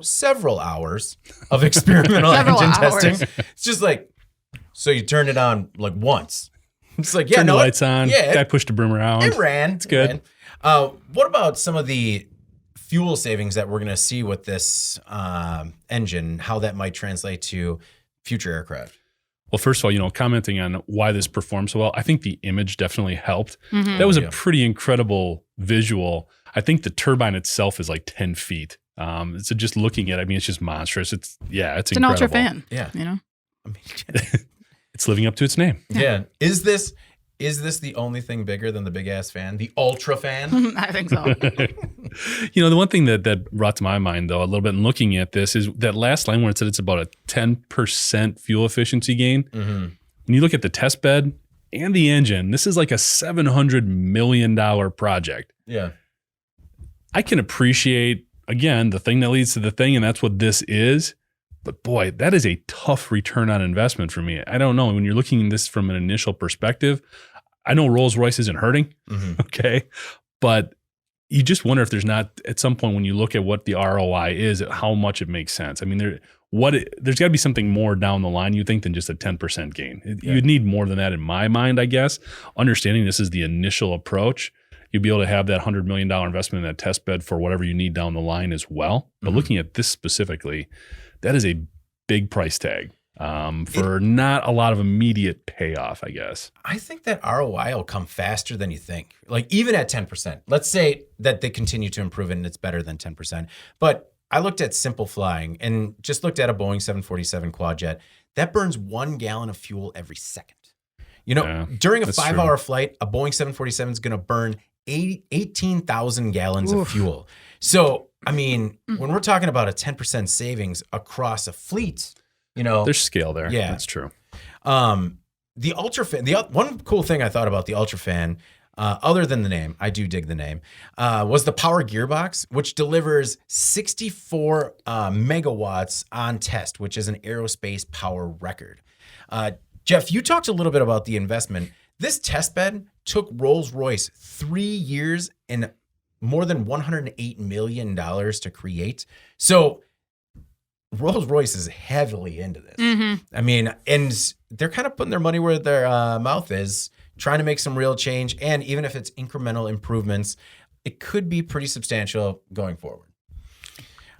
several hours of experimental engine testing. It's just like, so you turned it on like once. It's like, turn the lights on. Yeah, guy pushed a broom around. It ran. It's good. What about some of the fuel savings that we're going to see with this engine? How that might translate to future aircraft? Well, first of all, commenting on why this performs so well, I think the image definitely helped. That was a pretty incredible visual. I think the turbine itself is like 10 feet. So just looking at it, it's just monstrous. It's incredible. An ultra fan. Yeah. It's living up to its name. Yeah. Is this the only thing bigger than the big ass fan? The ultra fan? I think so. The one thing that brought to my mind though, a little bit in looking at this, is that last line where it said it's about a 10% fuel efficiency gain. When you look at the test bed and the engine, this is like a $700 million project. Yeah. I can appreciate, again, the thing that leads to the thing, and that's what this is. But boy, that is a tough return on investment for me. I don't know. When you're looking at this from an initial perspective, I know Rolls-Royce isn't hurting, okay? But you just wonder if there's not, at some point when you look at what the ROI is, how much it makes sense. There's got to be something more down the line, you think, than just a 10% gain. You'd need more than that in my mind, I guess. Understanding this is the initial approach, you'd be able to have that $100 million investment in that test bed for whatever you need down the line as well. But looking at this specifically, that is a big price tag for not a lot of immediate payoff, I guess. I think that ROI will come faster than you think. Like even at 10%, let's say that they continue to improve it and it's better than 10%. But I looked at simple flying and just looked at a Boeing 747 quad jet that burns 1 gallon of fuel every second. During a 5-hour flight, a Boeing 747 is going to burn 18,000 gallons of fuel. So, when we're talking about a 10% savings across a fleet, there's scale there. Yeah, that's true. The UltraFan, one cool thing I thought about the UltraFan, other than the name, I do dig the name, was the power gearbox, which delivers 64 megawatts on test, which is an aerospace power record. Jeff, you talked a little bit about the investment. This test bed took Rolls-Royce 3 years and more than $108 million to create. So Rolls-Royce is heavily into this. And they're kind of putting their money where their mouth is, trying to make some real change. And even if it's incremental improvements, it could be pretty substantial going forward.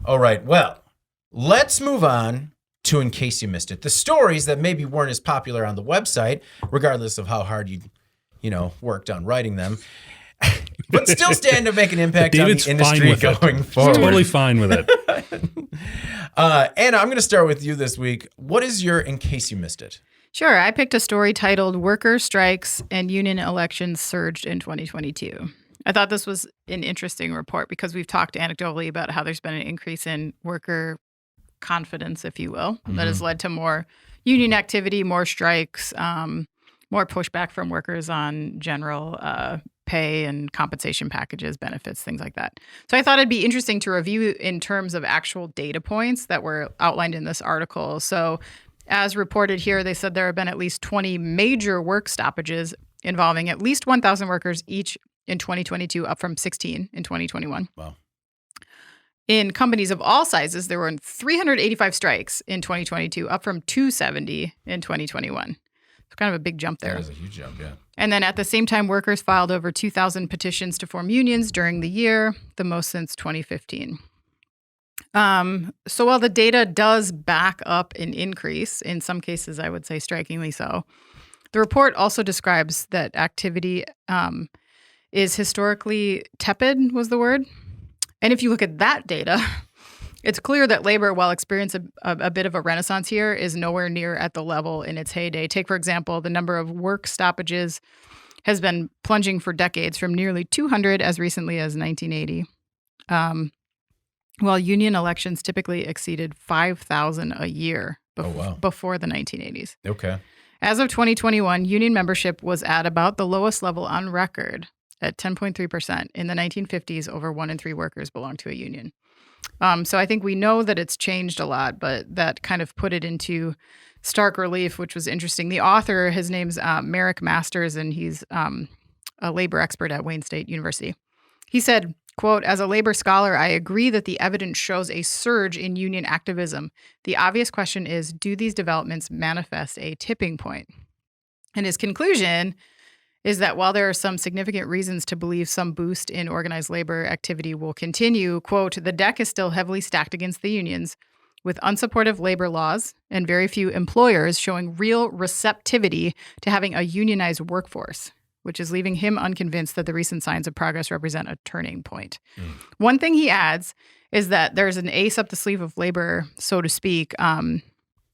All right, well, let's move on to In Case You Missed It. The stories that maybe weren't as popular on the website, regardless of how hard you worked on writing them, but still stand to make an impact on the industry going forward. Totally fine with it. Anna, I'm going to start with you this week. What is your In Case You Missed It? Sure. I picked a story titled Worker Strikes and Union Elections Surged in 2022. I thought this was an interesting report because we've talked anecdotally about how there's been an increase in worker confidence, if you will, that has led to more union activity, more strikes, more pushback from workers on general pay and compensation packages, benefits, things like that. So I thought it'd be interesting to review in terms of actual data points that were outlined in this article. So as reported here, they said there have been at least 20 major work stoppages involving at least 1,000 workers each in 2022, up from 16 in 2021. Wow. In companies of all sizes, there were 385 strikes in 2022, up from 270 in 2021. It's kind of a big jump there. That is a huge jump, yeah. And then at the same time, workers filed over 2,000 petitions to form unions during the year, the most since 2015. So while the data does back up an increase, in some cases I would say strikingly so, The report also describes that activity is historically tepid, was the word. And if you look at that data, it's clear that labor, while experiencing a bit of a renaissance here, is nowhere near at the level in its heyday. Take, for example, the number of work stoppages has been plunging for decades from nearly 200 as recently as 1980, while union elections typically exceeded 5,000 a year before the 1980s. Okay. As of 2021, union membership was at about the lowest level on record at 10.3%. In the 1950s, over 1 in 3 workers belonged to a union. So I think we know that it's changed a lot, but that kind of put it into stark relief, which was interesting. The author, his name's Merrick Masters, and he's a labor expert at Wayne State University. He said, quote, "As a labor scholar, I agree that the evidence shows a surge in union activism. The obvious question is, do these developments manifest a tipping point?" And his conclusion is that while there are some significant reasons to believe some boost in organized labor activity will continue, quote, "the deck is still heavily stacked against the unions, with unsupportive labor laws and very few employers showing real receptivity to having a unionized workforce," which is leaving him unconvinced that the recent signs of progress represent a turning point. One thing he adds is that there's an ace up the sleeve of labor, so to speak,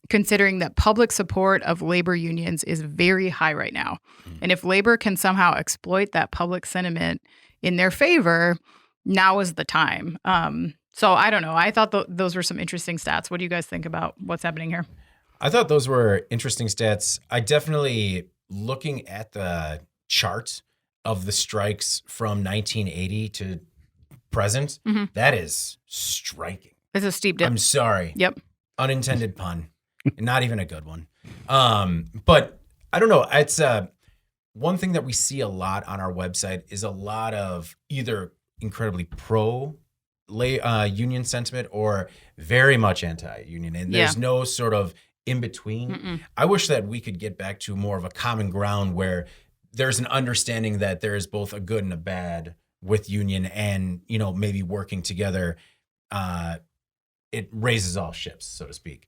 considering that public support of labor unions is very high right now. And if labor can somehow exploit that public sentiment in their favor, now is the time. So I don't know. I thought those were some interesting stats. What do you guys think about what's happening here? I thought those were interesting stats. I definitely, looking at the chart of the strikes from 1980 to present, that is striking. It's a steep dip. I'm sorry. Yep. Unintended pun. Not even a good one. But I don't know. It's one thing that we see a lot on our website is a lot of either incredibly pro union sentiment or very much anti-union. And there's no sort of in between. I wish that we could get back to more of a common ground where there's an understanding that there is both a good and a bad with union, and, you know, maybe working together, it raises all ships, so to speak.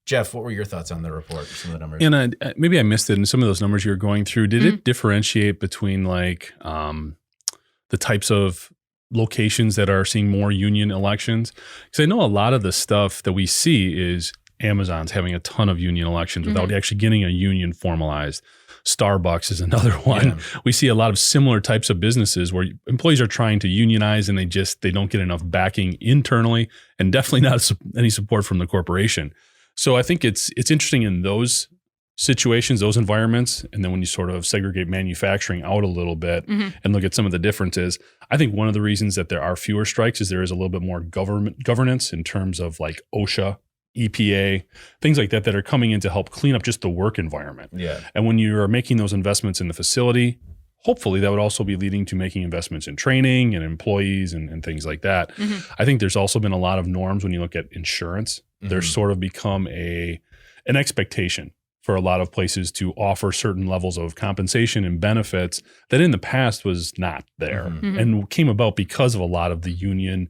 Jeff, what were your thoughts on the report, some of the numbers? And maybe I missed it in some of those numbers you were going through. Did it differentiate between like the types of locations that are seeing more union elections? Because I know a lot of the stuff that we see is Amazon's having a ton of union elections without actually getting a union formalized. Starbucks is another one. Yeah. We see a lot of similar types of businesses where employees are trying to unionize and they don't get enough backing internally, and definitely not any support from the corporation. So I think it's interesting in those situations, those environments. And then when you sort of segregate manufacturing out a little bit and look at some of the differences, I think one of the reasons that there are fewer strikes is there is a little bit more governance in terms of like OSHA, EPA, things like that are coming in to help clean up just the work environment. Yeah. And when you are making those investments in the facility, hopefully that would also be leading to making investments in training and employees and things like that. I think there's also been a lot of norms when you look at insurance. There's sort of become an expectation for a lot of places to offer certain levels of compensation and benefits that in the past was not there and came about because of a lot of the union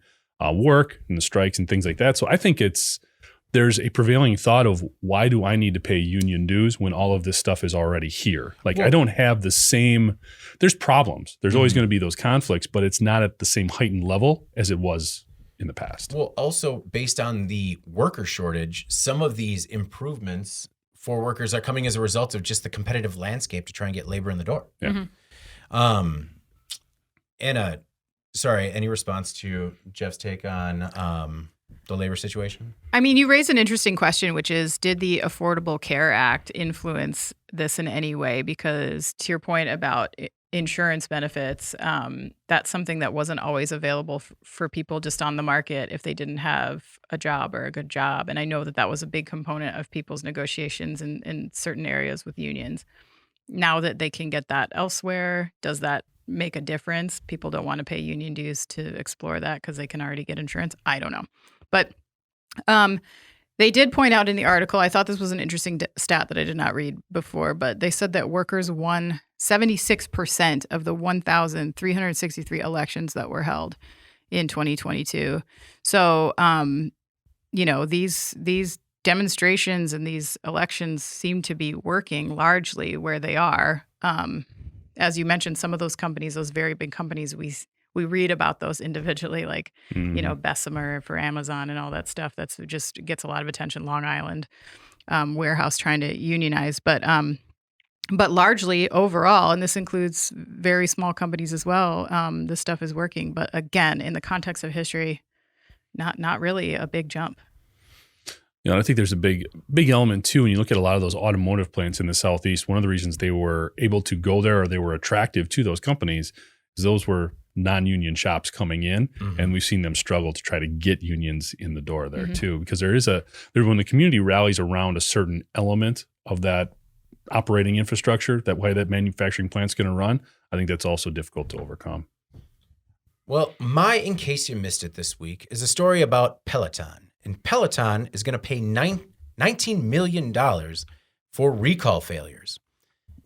work and the strikes and things like that. So I think there's a prevailing thought of, why do I need to pay union dues when all of this stuff is already here? Like, I don't have the same, there's problems. There's always going to be those conflicts, but it's not at the same heightened level as it was in the past. Well, also based on the worker shortage, some of these improvements for workers are coming as a result of just the competitive landscape to try and get labor in the door. Yeah. Anna, sorry, any response to Jeff's take on the labor situation? I mean, you raise an interesting question, which is, did the Affordable Care Act influence this in any way? Because to your point about insurance benefits, that's something that wasn't always available for people just on the market if they didn't have a job or a good job. And I know that was a big component of people's negotiations in certain areas with unions. Now that they can get that elsewhere, does that make a difference? People don't want to pay union dues to explore that because they can already get insurance. I don't know. But they did point out in the article, I thought this was an interesting stat that I did not read before, but they said that workers won 76% of the 1,363 elections that were held in 2022. So, these demonstrations and these elections seem to be working largely where they are. As you mentioned, some of those companies, those very big companies, we read about those individually, like, Bessemer for Amazon and all that stuff. That's just gets a lot of attention. Long Island warehouse trying to unionize, but largely overall, and this includes very small companies as well, this stuff is working. But again, in the context of history, not really a big jump. I think there's a big element too. When you look at a lot of those automotive plants in the Southeast, one of the reasons they were able to go there, or they were attractive to those companies, is those were non-union shops coming in, and we've seen them struggle to try to get unions in the door there too, because when the community rallies around a certain element of that operating infrastructure, that way that manufacturing plant's going to run, I think that's also difficult to overcome. Well, my In Case You Missed It this week is a story about Peloton. And Peloton is going to pay $19 million for recall failures.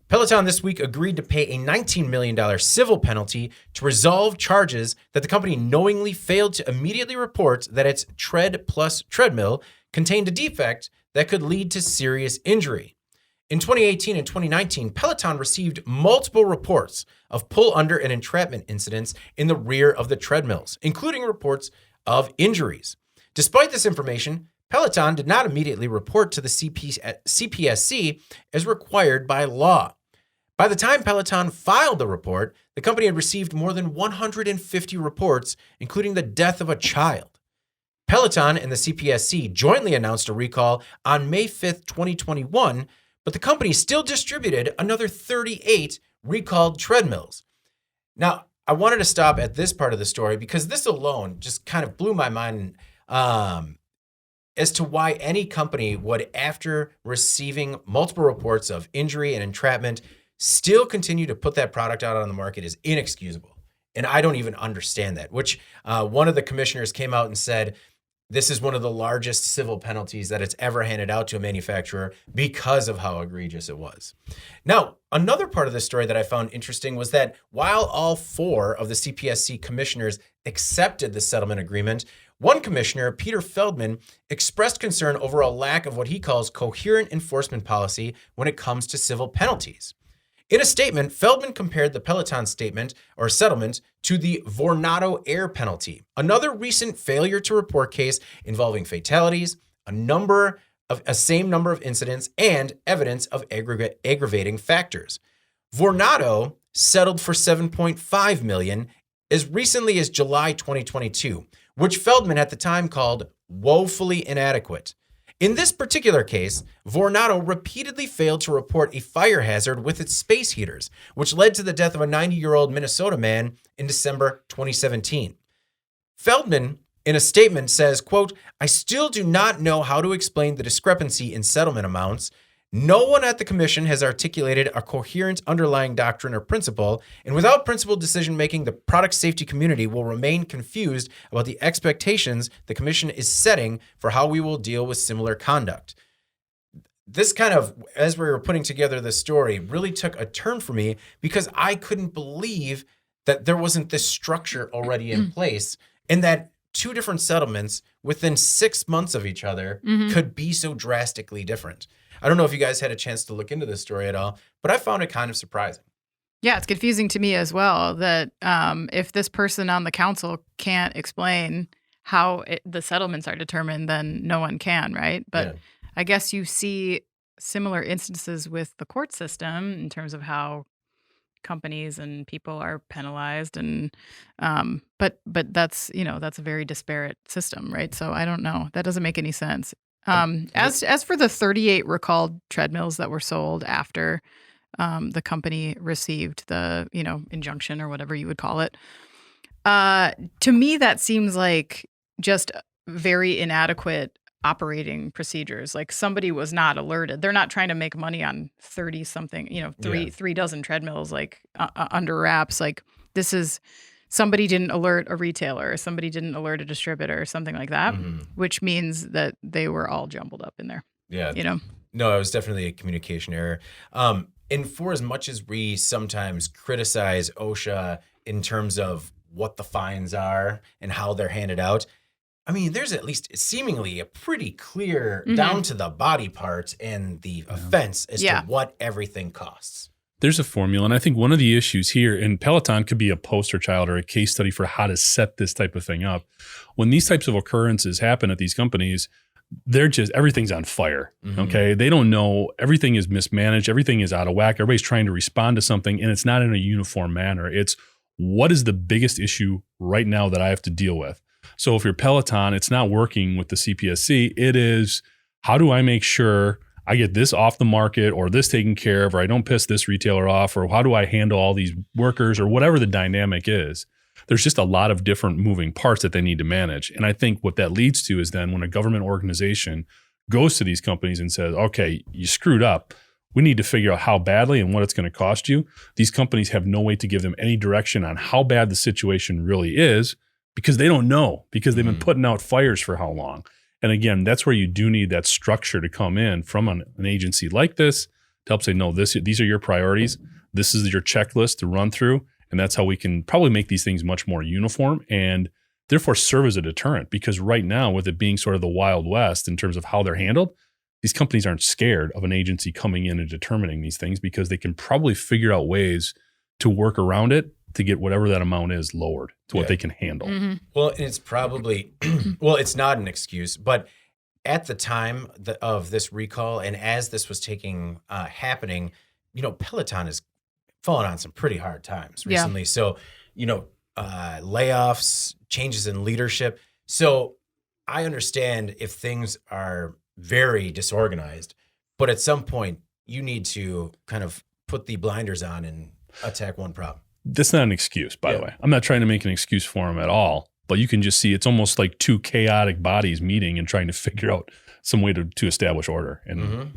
Peloton this week agreed to pay a $19 million civil penalty to resolve charges that the company knowingly failed to immediately report that its Tread Plus treadmill contained a defect that could lead to serious injury. In 2018 and 2019, Peloton received multiple reports of pull-under and entrapment incidents in the rear of the treadmills, including reports of injuries. Despite this information, Peloton did not immediately report to the CPSC as required by law. By the time Peloton filed the report, the company had received more than 150 reports, including the death of a child. Peloton and the CPSC jointly announced a recall on May 5th, 2021, but the company still distributed another 38 recalled treadmills. Now, I wanted to stop at this part of the story because this alone just kind of blew my mind as to why any company would, after receiving multiple reports of injury and entrapment, still continue to put that product out on the market is inexcusable. And I don't even understand that, which one of the commissioners came out and said, this is one of the largest civil penalties that it's ever handed out to a manufacturer because of how egregious it was. Now, another part of the story that I found interesting was that while all 4 of the CPSC commissioners accepted the settlement agreement, one commissioner, Peter Feldman, expressed concern over a lack of what he calls coherent enforcement policy when it comes to civil penalties. In a statement, Feldman compared the Peloton settlement to the Vornado air penalty, another recent failure to report case involving fatalities, a same number of incidents, and evidence of aggravating factors. Vornado settled for $7.5 million as recently as July 2022, which Feldman at the time called woefully inadequate. In this particular case, Vornado repeatedly failed to report a fire hazard with its space heaters, which led to the death of a 90-year-old Minnesota man in December 2017. Feldman, in a statement, says, quote, "I still do not know how to explain the discrepancy in settlement amounts. No one at the commission has articulated a coherent underlying doctrine or principle, and without principled decision-making, the product safety community will remain confused about the expectations the commission is setting for how we will deal with similar conduct." This kind of, as we were putting together this story, really took a turn for me because I couldn't believe that there wasn't this structure already in place and that 2 different settlements within 6 months of each other could be so drastically different. I don't know if you guys had a chance to look into this story at all, but I found it kind of surprising. Yeah, it's confusing to me as well that if this person on the council can't explain how the settlements are determined, then no one can, right? But yeah. I guess you see similar instances with the court system in terms of how companies and people are penalized, and but that's that's a very disparate system, right? So I don't know. That doesn't make any sense. As for the 38 recalled treadmills that were sold after the company received the injunction or whatever you would call it, to me that seems like just very inadequate operating procedures. Like somebody was not alerted. They're not trying to make money on 30 something, three dozen treadmills like under wraps. Like this is. Somebody didn't alert a retailer, or somebody didn't alert a distributor, or something like that, which means that they were all jumbled up in there. Yeah. No, it was definitely a communication error. And for as much as we sometimes criticize OSHA in terms of what the fines are and how they're handed out, I mean, there's at least seemingly a pretty clear down to the body parts and the offense as to what everything costs. There's a formula. And I think one of the issues here, and Peloton could be a poster child or a case study for how to set this type of thing up. When these types of occurrences happen at these companies, everything's on fire. Okay. They don't know. Everything is mismanaged. Everything is out of whack. Everybody's trying to respond to something, and it's not in a uniform manner. It's what is the biggest issue right now that I have to deal with? So if you're Peloton, it's not working with the CPSC. It is, how do I make sure I get this off the market or this taken care of, or I don't piss this retailer off, or how do I handle all these workers, or whatever the dynamic is? There's just a lot of different moving parts that they need to manage. And I think what that leads to is then when a government organization goes to these companies and says, okay, you screwed up, we need to figure out how badly and what it's going to cost you. These companies have no way to give them any direction on how bad the situation really is, because they don't know, because they've been putting out fires for how long. And again, that's where you do need that structure to come in from an agency like this to help say, no, these are your priorities. This is your checklist to run through. And that's how we can probably make these things much more uniform and therefore serve as a deterrent. Because right now, with it being sort of the Wild West in terms of how they're handled, these companies aren't scared of an agency coming in and determining these things, because they can probably figure out ways to work around it to get whatever that amount is lowered to what they can handle. Well, and it's probably, well, it's not an excuse, but at the time of this recall and as this was happening, Peloton has fallen on some pretty hard times recently. So, layoffs, changes in leadership. So I understand if things are very disorganized, but at some point you need to kind of put the blinders on and attack one problem. That's not an excuse, by the way. I'm not trying to make an excuse for them at all, but you can just see it's almost like two chaotic bodies meeting and trying to figure out some way to establish order. And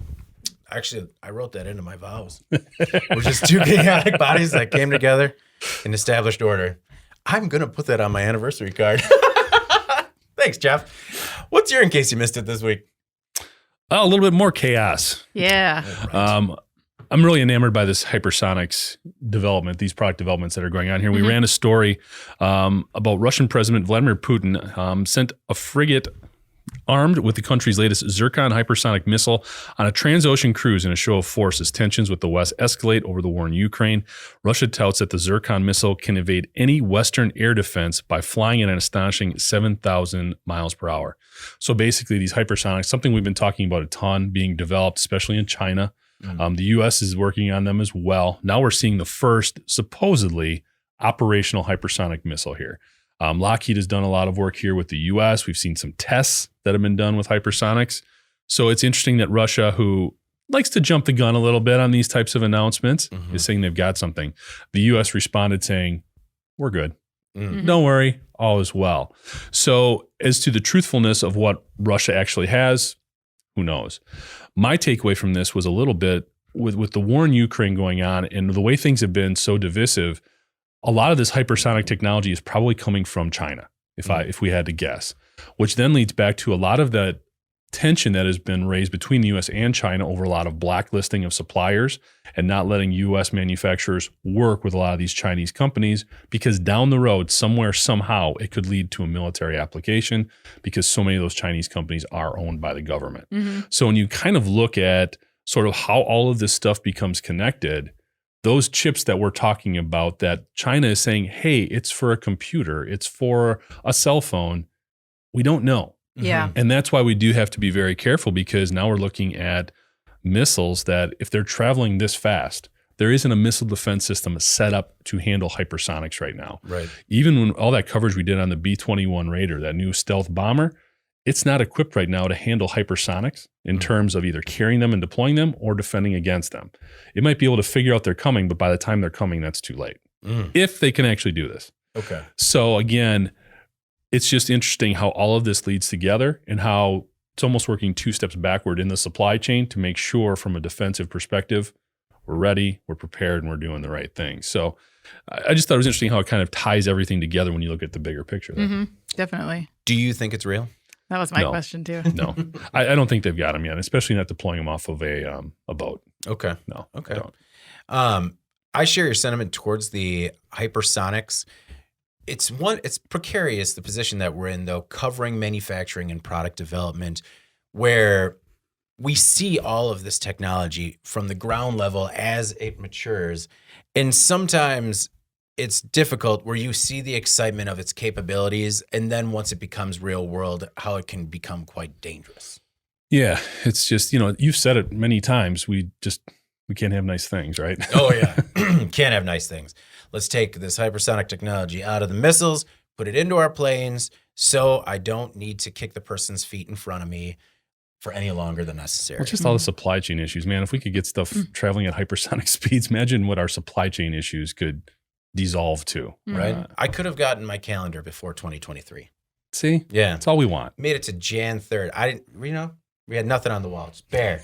actually, I wrote that into my vows. We're just two chaotic bodies that came together and established order. I'm going to put that on my anniversary card. Thanks, Jeff. What's your in case you missed it this week? A little bit more chaos. Yeah. Right. I'm really enamored by this Hypersonics development, these product developments that are going on here. We ran a story about Russian President Vladimir Putin sent a frigate armed with the country's latest Zircon hypersonic missile on a trans-ocean cruise in a show of force as tensions with the West escalate over the war in Ukraine. Russia touts that the Zircon missile can evade any Western air defense by flying at an astonishing 7,000 miles per hour. So basically these hypersonics, something we've been talking about a ton, being developed, especially in China. The U.S. is working on them as well. Now we're seeing the first supposedly operational hypersonic missile here. Lockheed has done a lot of work here with the U.S. We've seen some tests that have been done with hypersonics. So it's interesting that Russia, who likes to jump the gun a little bit on these types of announcements, is saying they've got something. The U.S. responded saying, we're good. Don't worry, all is well. So as to the truthfulness of what Russia actually has, who knows? My takeaway from this was a little bit with the war in Ukraine going on and the way things have been so divisive, a lot of this hypersonic technology is probably coming from China, if we had to guess, which then leads back to a lot of the tension that has been raised between the U.S. and China over a lot of blacklisting of suppliers and not letting U.S. manufacturers work with a lot of these Chinese companies, because down the road, somewhere, somehow, it could lead to a military application because so many of those Chinese companies are owned by the government. So when you kind of look at sort of how all of this stuff becomes connected, those chips that we're talking about that China is saying, hey, it's for a computer, it's for a cell phone, we don't know. Yeah. And that's why we do have to be very careful, because now we're looking at missiles that if they're traveling this fast, there isn't a missile defense system set up to handle hypersonics right now. Right. Even when all that coverage we did on the B-21 Raider, that new stealth bomber, it's not equipped right now to handle hypersonics in terms of either carrying them and deploying them or defending against them. It might be able to figure out they're coming, but by the time they're coming, that's too late. If they can actually do this. Okay. So again, it's just interesting how all of this leads together and how it's almost working two steps backward in the supply chain to make sure from a defensive perspective, we're ready, we're prepared, and we're doing the right thing. So I just thought it was interesting how it kind of ties everything together when you look at the bigger picture there. Definitely. Do you think it's real? That was my question too. No, I don't think they've got them yet, especially not deploying them off of a boat. Okay. No. Okay. I share your sentiment towards the hypersonics. it's precarious, the position that we're in, though, covering manufacturing and product development, where we see all of this technology from the ground level as it matures. And sometimes it's difficult where you see the excitement of its capabilities, and then once it becomes real world, how it can become quite dangerous. Yeah, it's just, you've said it many times. We can't have nice things, right? Oh, yeah. Can't have nice things. Let's take this hypersonic technology out of the missiles, put it into our planes, so I don't need to kick the person's feet in front of me for any longer than necessary. Well, just all the supply chain issues, man. If we could get stuff traveling at hypersonic speeds, imagine what our supply chain issues could dissolve to. Right? I could have gotten my calendar before 2023. See? Yeah. That's all we want. Made it to Jan 3rd. I didn't, we had nothing on the wall. Just bare.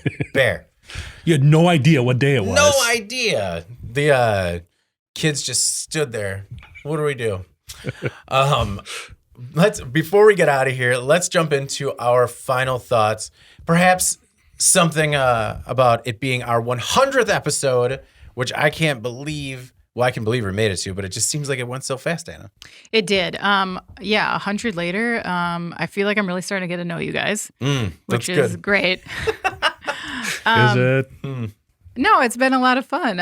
You had no idea what day it was. No idea. The kids just stood there. What do we do? Before we get out of here, let's jump into our final thoughts. Perhaps something about it being our 100th episode, which I can't believe. Well, I can believe we made it to, but it just seems like it went so fast, Anna. It did. 100 later, I feel like I'm really starting to get to know you guys, which is great. Is it? No, it's been a lot of fun.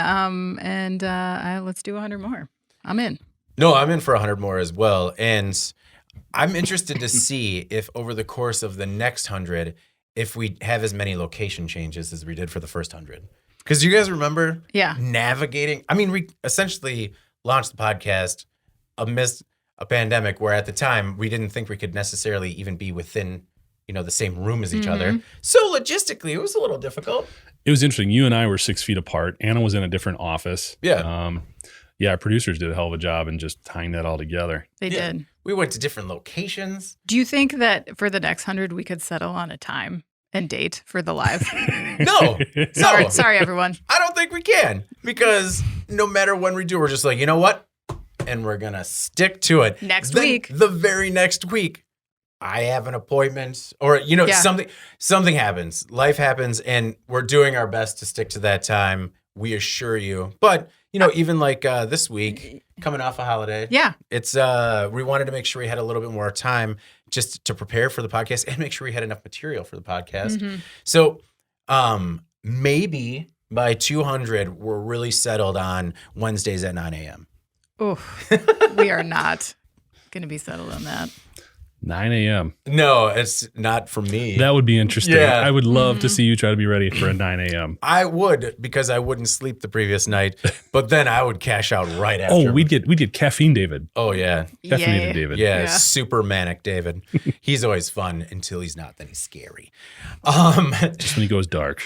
Let's do 100 more. I'm in. No, I'm in for 100 more as well. And I'm interested to see if over the course of the next 100, if we have as many location changes as we did for the first 100. Because you guys remember navigating? I mean, we essentially launched the podcast amidst a pandemic where at the time we didn't think we could necessarily even be within, the same room as each other. So logistically, it was a little difficult. It was interesting. You and I were 6 feet apart. Anna was in a different office. Yeah. Our producers did a hell of a job in just tying that all together. They did. We went to different locations. Do you think that for the next 100, we could settle on a time and date for the live? No. Sorry, everyone. I don't think we can, because no matter when we do, we're just like, you know what? And we're going to stick to it. Next week. The very next week, I have an appointment or, something happens. Life happens, and we're doing our best to stick to that time. We assure you. But, even like this week, coming off a holiday. Yeah. It's we wanted to make sure we had a little bit more time just to prepare for the podcast and make sure we had enough material for the podcast. So maybe by 200, we're really settled on Wednesdays at 9 a.m. Oh, we are not going to be settled on that. 9 a.m. No, it's not for me. That would be interesting. Yeah. I would love to see you try to be ready for a 9 a.m. I would, because I wouldn't sleep the previous night, but then I would cash out right after. Oh, we'd get caffeine David. Oh, yeah. Caffeinated David. Yeah, super manic David. He's always fun until he's not, then he's scary. Just when he goes dark.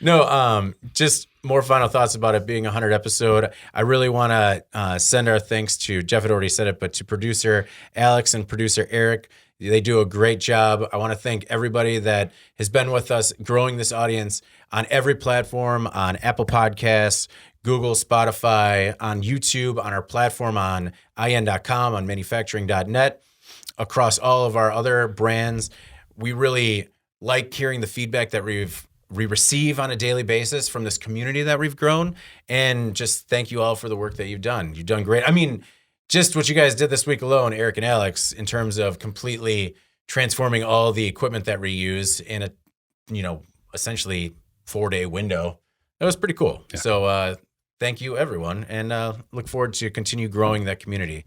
No, just more final thoughts about it being a 100 episode. I really want to send our thanks to, Jeff had already said it, but to producer Alex and producer Eric. They do a great job. I want to thank everybody that has been with us growing this audience on every platform, on Apple Podcasts, Google, Spotify, on YouTube, on our platform, on in.com, on manufacturing.net, across all of our other brands. We really like hearing the feedback that we receive on a daily basis from this community that we've grown. And just thank you all for the work that you've done. You've done great. I mean, just what you guys did this week alone, Eric and Alex, in terms of completely transforming all the equipment that we use in a, essentially 4-day window. That was pretty cool. Yeah. So thank you, everyone. And look forward to continue growing that community.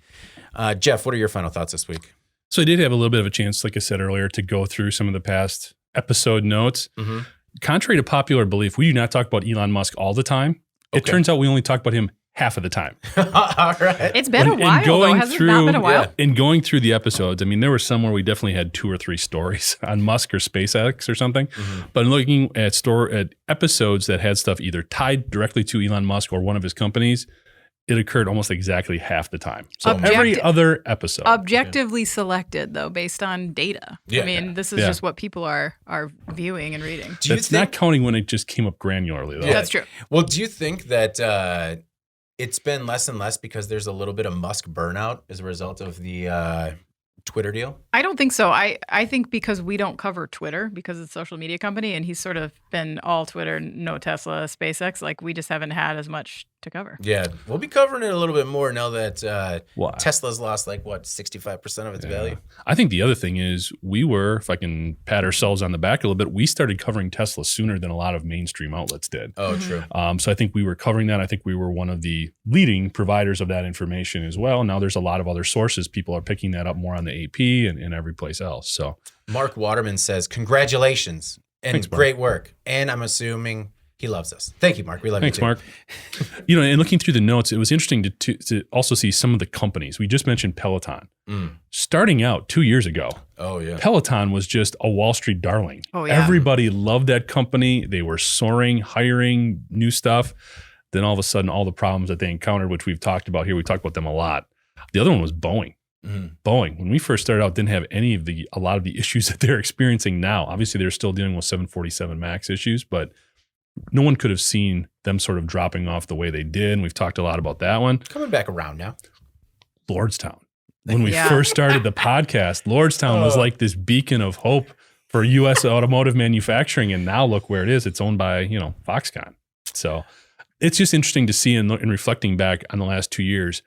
Jeff, what are your final thoughts this week? So I did have a little bit of a chance, like I said earlier, to go through some of the past episode notes. Mm-hmm. Contrary to popular belief, we do not talk about Elon Musk all the time. Okay. It turns out we only talk about him half of the time. All right. It's been a while, though. Has it not been a while? Yeah. In going through the episodes, I mean, there were some where we definitely had 2 or 3 stories on Musk or SpaceX or something. Mm-hmm. But in looking at episodes that had stuff either tied directly to Elon Musk or one of his companies, it occurred almost exactly half the time. So every other episode. Objectively selected, though, based on data. Yeah, I mean, this is just what people are viewing and reading. That's not counting when it just came up granularly, though. Yeah. That's true. Well, do you think that it's been less and less because there's a little bit of Musk burnout as a result of the Twitter deal? I don't think so. I think because we don't cover Twitter because it's a social media company and he's sort of been all Twitter, no Tesla, SpaceX. Like we just haven't had as much to cover. Yeah, we'll be covering it a little bit more now that Why? Tesla's lost 65% of its value. I think the other thing is if I can pat ourselves on the back a little bit, we started covering Tesla sooner than a lot of mainstream outlets did. Oh, true. So I think we were covering that. I think we were one of the leading providers of that information as well. Now there's a lot of other sources. People are picking that up more on the AP and every place else. So Mark Waterman says, congratulations and Thanks, Mark. great work. And I'm assuming he loves us. Thank you, Mark. We love Thanks, you too. Mark. And looking through the notes, it was interesting to also see some of the companies. We just mentioned Peloton. Starting out 2 years ago, Peloton was just a Wall Street darling. Oh, yeah. Everybody loved that company. They were soaring, hiring new stuff. Then all of a sudden, all the problems that they encountered, which we've talked about here, we talked about them a lot. The other one was Boeing. Boeing, when we first started out, didn't have a lot of the issues that they're experiencing now. Obviously, they're still dealing with 747 MAX issues, but no one could have seen them sort of dropping off the way they did. And we've talked a lot about that one. Coming back around now. Lordstown. When we first started the podcast, Lordstown was like this beacon of hope for U.S. automotive manufacturing. And now look where it is. It's owned by, Foxconn. So it's just interesting to see in reflecting back on the last 2 years.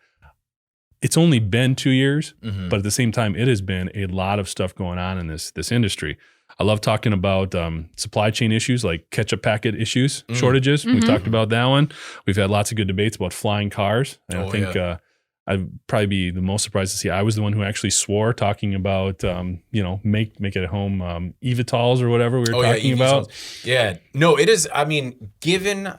It's only been 2 years, but at the same time, it has been a lot of stuff going on in this industry. I love talking about supply chain issues like ketchup packet issues, shortages. We've talked about that one. We've had lots of good debates about flying cars. And I think I'd probably be the most surprised to see I was the one who actually swore talking about, make it at home eVTOLs or whatever we were talking about. Yeah. No, it is. I mean, given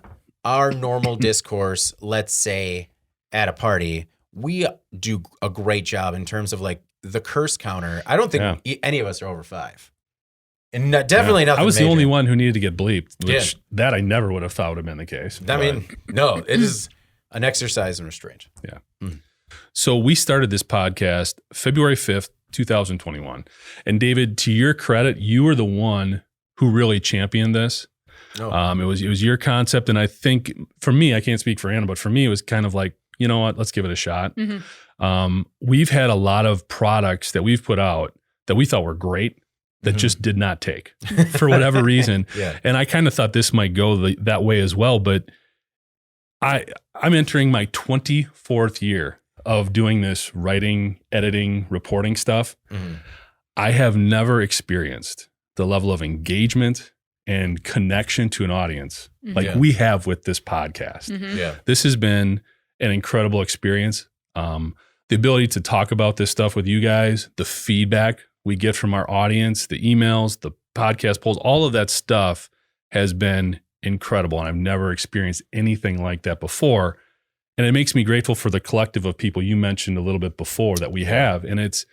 our normal discourse, let's say at a party, we do a great job in terms of like the curse counter. I don't think any of us are over 5. And definitely nothing I was major. the only one who needed to get bleeped, which that I never would have thought would have been the case. I mean, no, it is an exercise in restraint. Yeah. So we started this podcast February 5th, 2021. And David, to your credit, you were the one who really championed this. It was your concept. And I think for me, I can't speak for Anna, but for me, it was kind of like, you know what, let's give it a shot. We've had a lot of products that we've put out that we thought were great that just did not take for whatever reason. And I kind of thought this might go that way as well. But I'm entering my 24th year of doing this writing, editing, reporting stuff. I have never experienced the level of engagement and connection to an audience like we have with this podcast. This has been an incredible experience. The ability to talk about this stuff with you guys, the feedback we get from our audience, the emails, the podcast polls, all of that stuff has been incredible. And I've never experienced anything like that before. And it makes me grateful for the collective of people you mentioned a little bit before that we have. And it's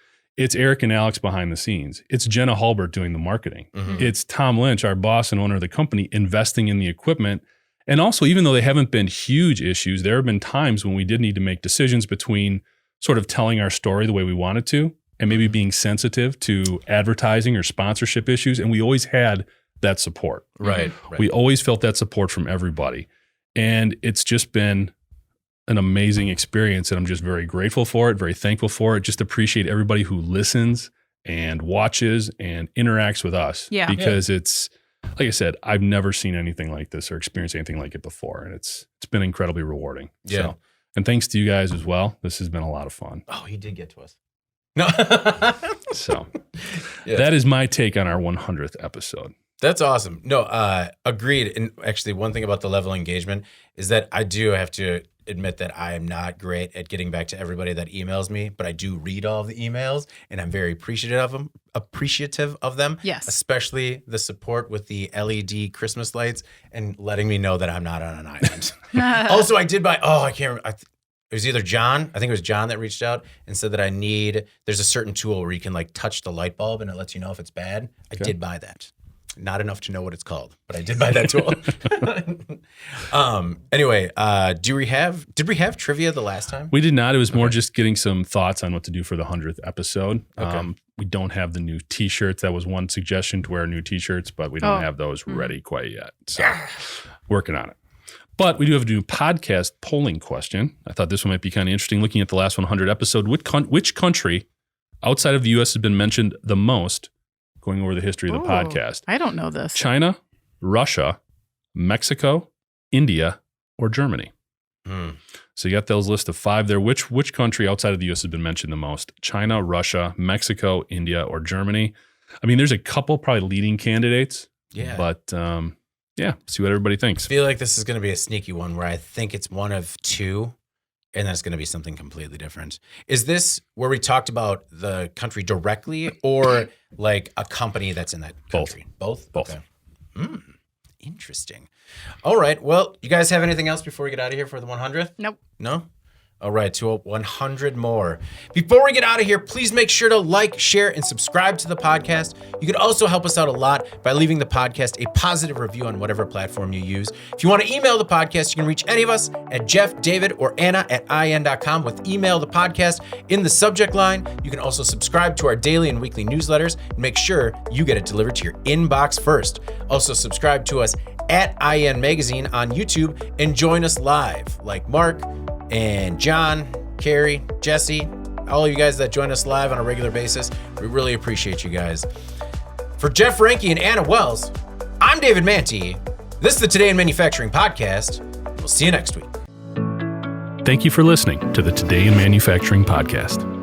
Eric and Alex behind the scenes. It's Jenna Hulbert doing the marketing. It's Tom Lynch, our boss and owner of the company, investing in the equipment. And also, even though they haven't been huge issues, there have been times when we did need to make decisions between sort of telling our story the way we wanted to and maybe being sensitive to advertising or sponsorship issues. And we always had that support. Right. We always felt that support from everybody. And it's just been an amazing experience. And I'm just very grateful for it, very thankful for it. Just appreciate everybody who listens and watches and interacts with us. Because it's, like I said, I've never seen anything like this or experienced anything like it before. And it's been incredibly rewarding. So, and thanks to you guys as well. This has been a lot of fun. Oh, he did get to us. No. So that is my take on our 100th episode. That's awesome. No, agreed. And actually, one thing about the level of engagement is that I do have to admit that I am not great at getting back to everybody that emails me, but I do read all of the emails and I'm very appreciative of them. Yes. Especially the support with the LED Christmas lights and letting me know that I'm not on an island. Also, I did buy, I can't remember. It was either John, I think it was John that reached out and said that there's a certain tool where you can like touch the light bulb and it lets you know if it's bad. I did buy that. Not enough to know what it's called, but I did buy that tool. Anyway, did we have trivia the last time? We did not. It was more just getting some thoughts on what to do for the 100th episode. We don't have the new t-shirts. That was one suggestion to wear new t-shirts, but we don't have those ready quite yet. So working on it. But we do have a new podcast polling question. I thought this one might be kind of interesting. Looking at the last 100 episode, which country outside of the U.S. has been mentioned the most going over the history of the podcast? I don't know this. China, Russia, Mexico, India, or Germany? So you got those list of 5 there. Which country outside of the U.S. has been mentioned the most? China, Russia, Mexico, India, or Germany? I mean, there's a couple probably leading candidates. Yeah. But see what everybody thinks. I feel like this is going to be a sneaky one where I think it's one of 2, and then it's going to be something completely different. Is this where we talked about the country directly or like a company that's in that country? Both. Okay. Interesting. All right. Well, you guys have anything else before we get out of here for the 100th? Nope. No? All right, to 100 more. Before we get out of here, please make sure to like, share, and subscribe to the podcast. You could also help us out a lot by leaving the podcast a positive review on whatever platform you use. If you want to email the podcast, you can reach any of us at Jeff, David, or Anna at IN.com with email the podcast in the subject line. You can also subscribe to our daily and weekly newsletters and make sure you get it delivered to your inbox first. Also, subscribe to us at IN Magazine on YouTube and join us live, like Mark and John, Carrie, Jesse, all of you guys that join us live on a regular basis. We really appreciate you guys. For Jeff Ranke and Anna Wells, I'm David Manti. This is the Today in Manufacturing podcast. We'll see you next week. Thank you for listening to the Today in Manufacturing podcast.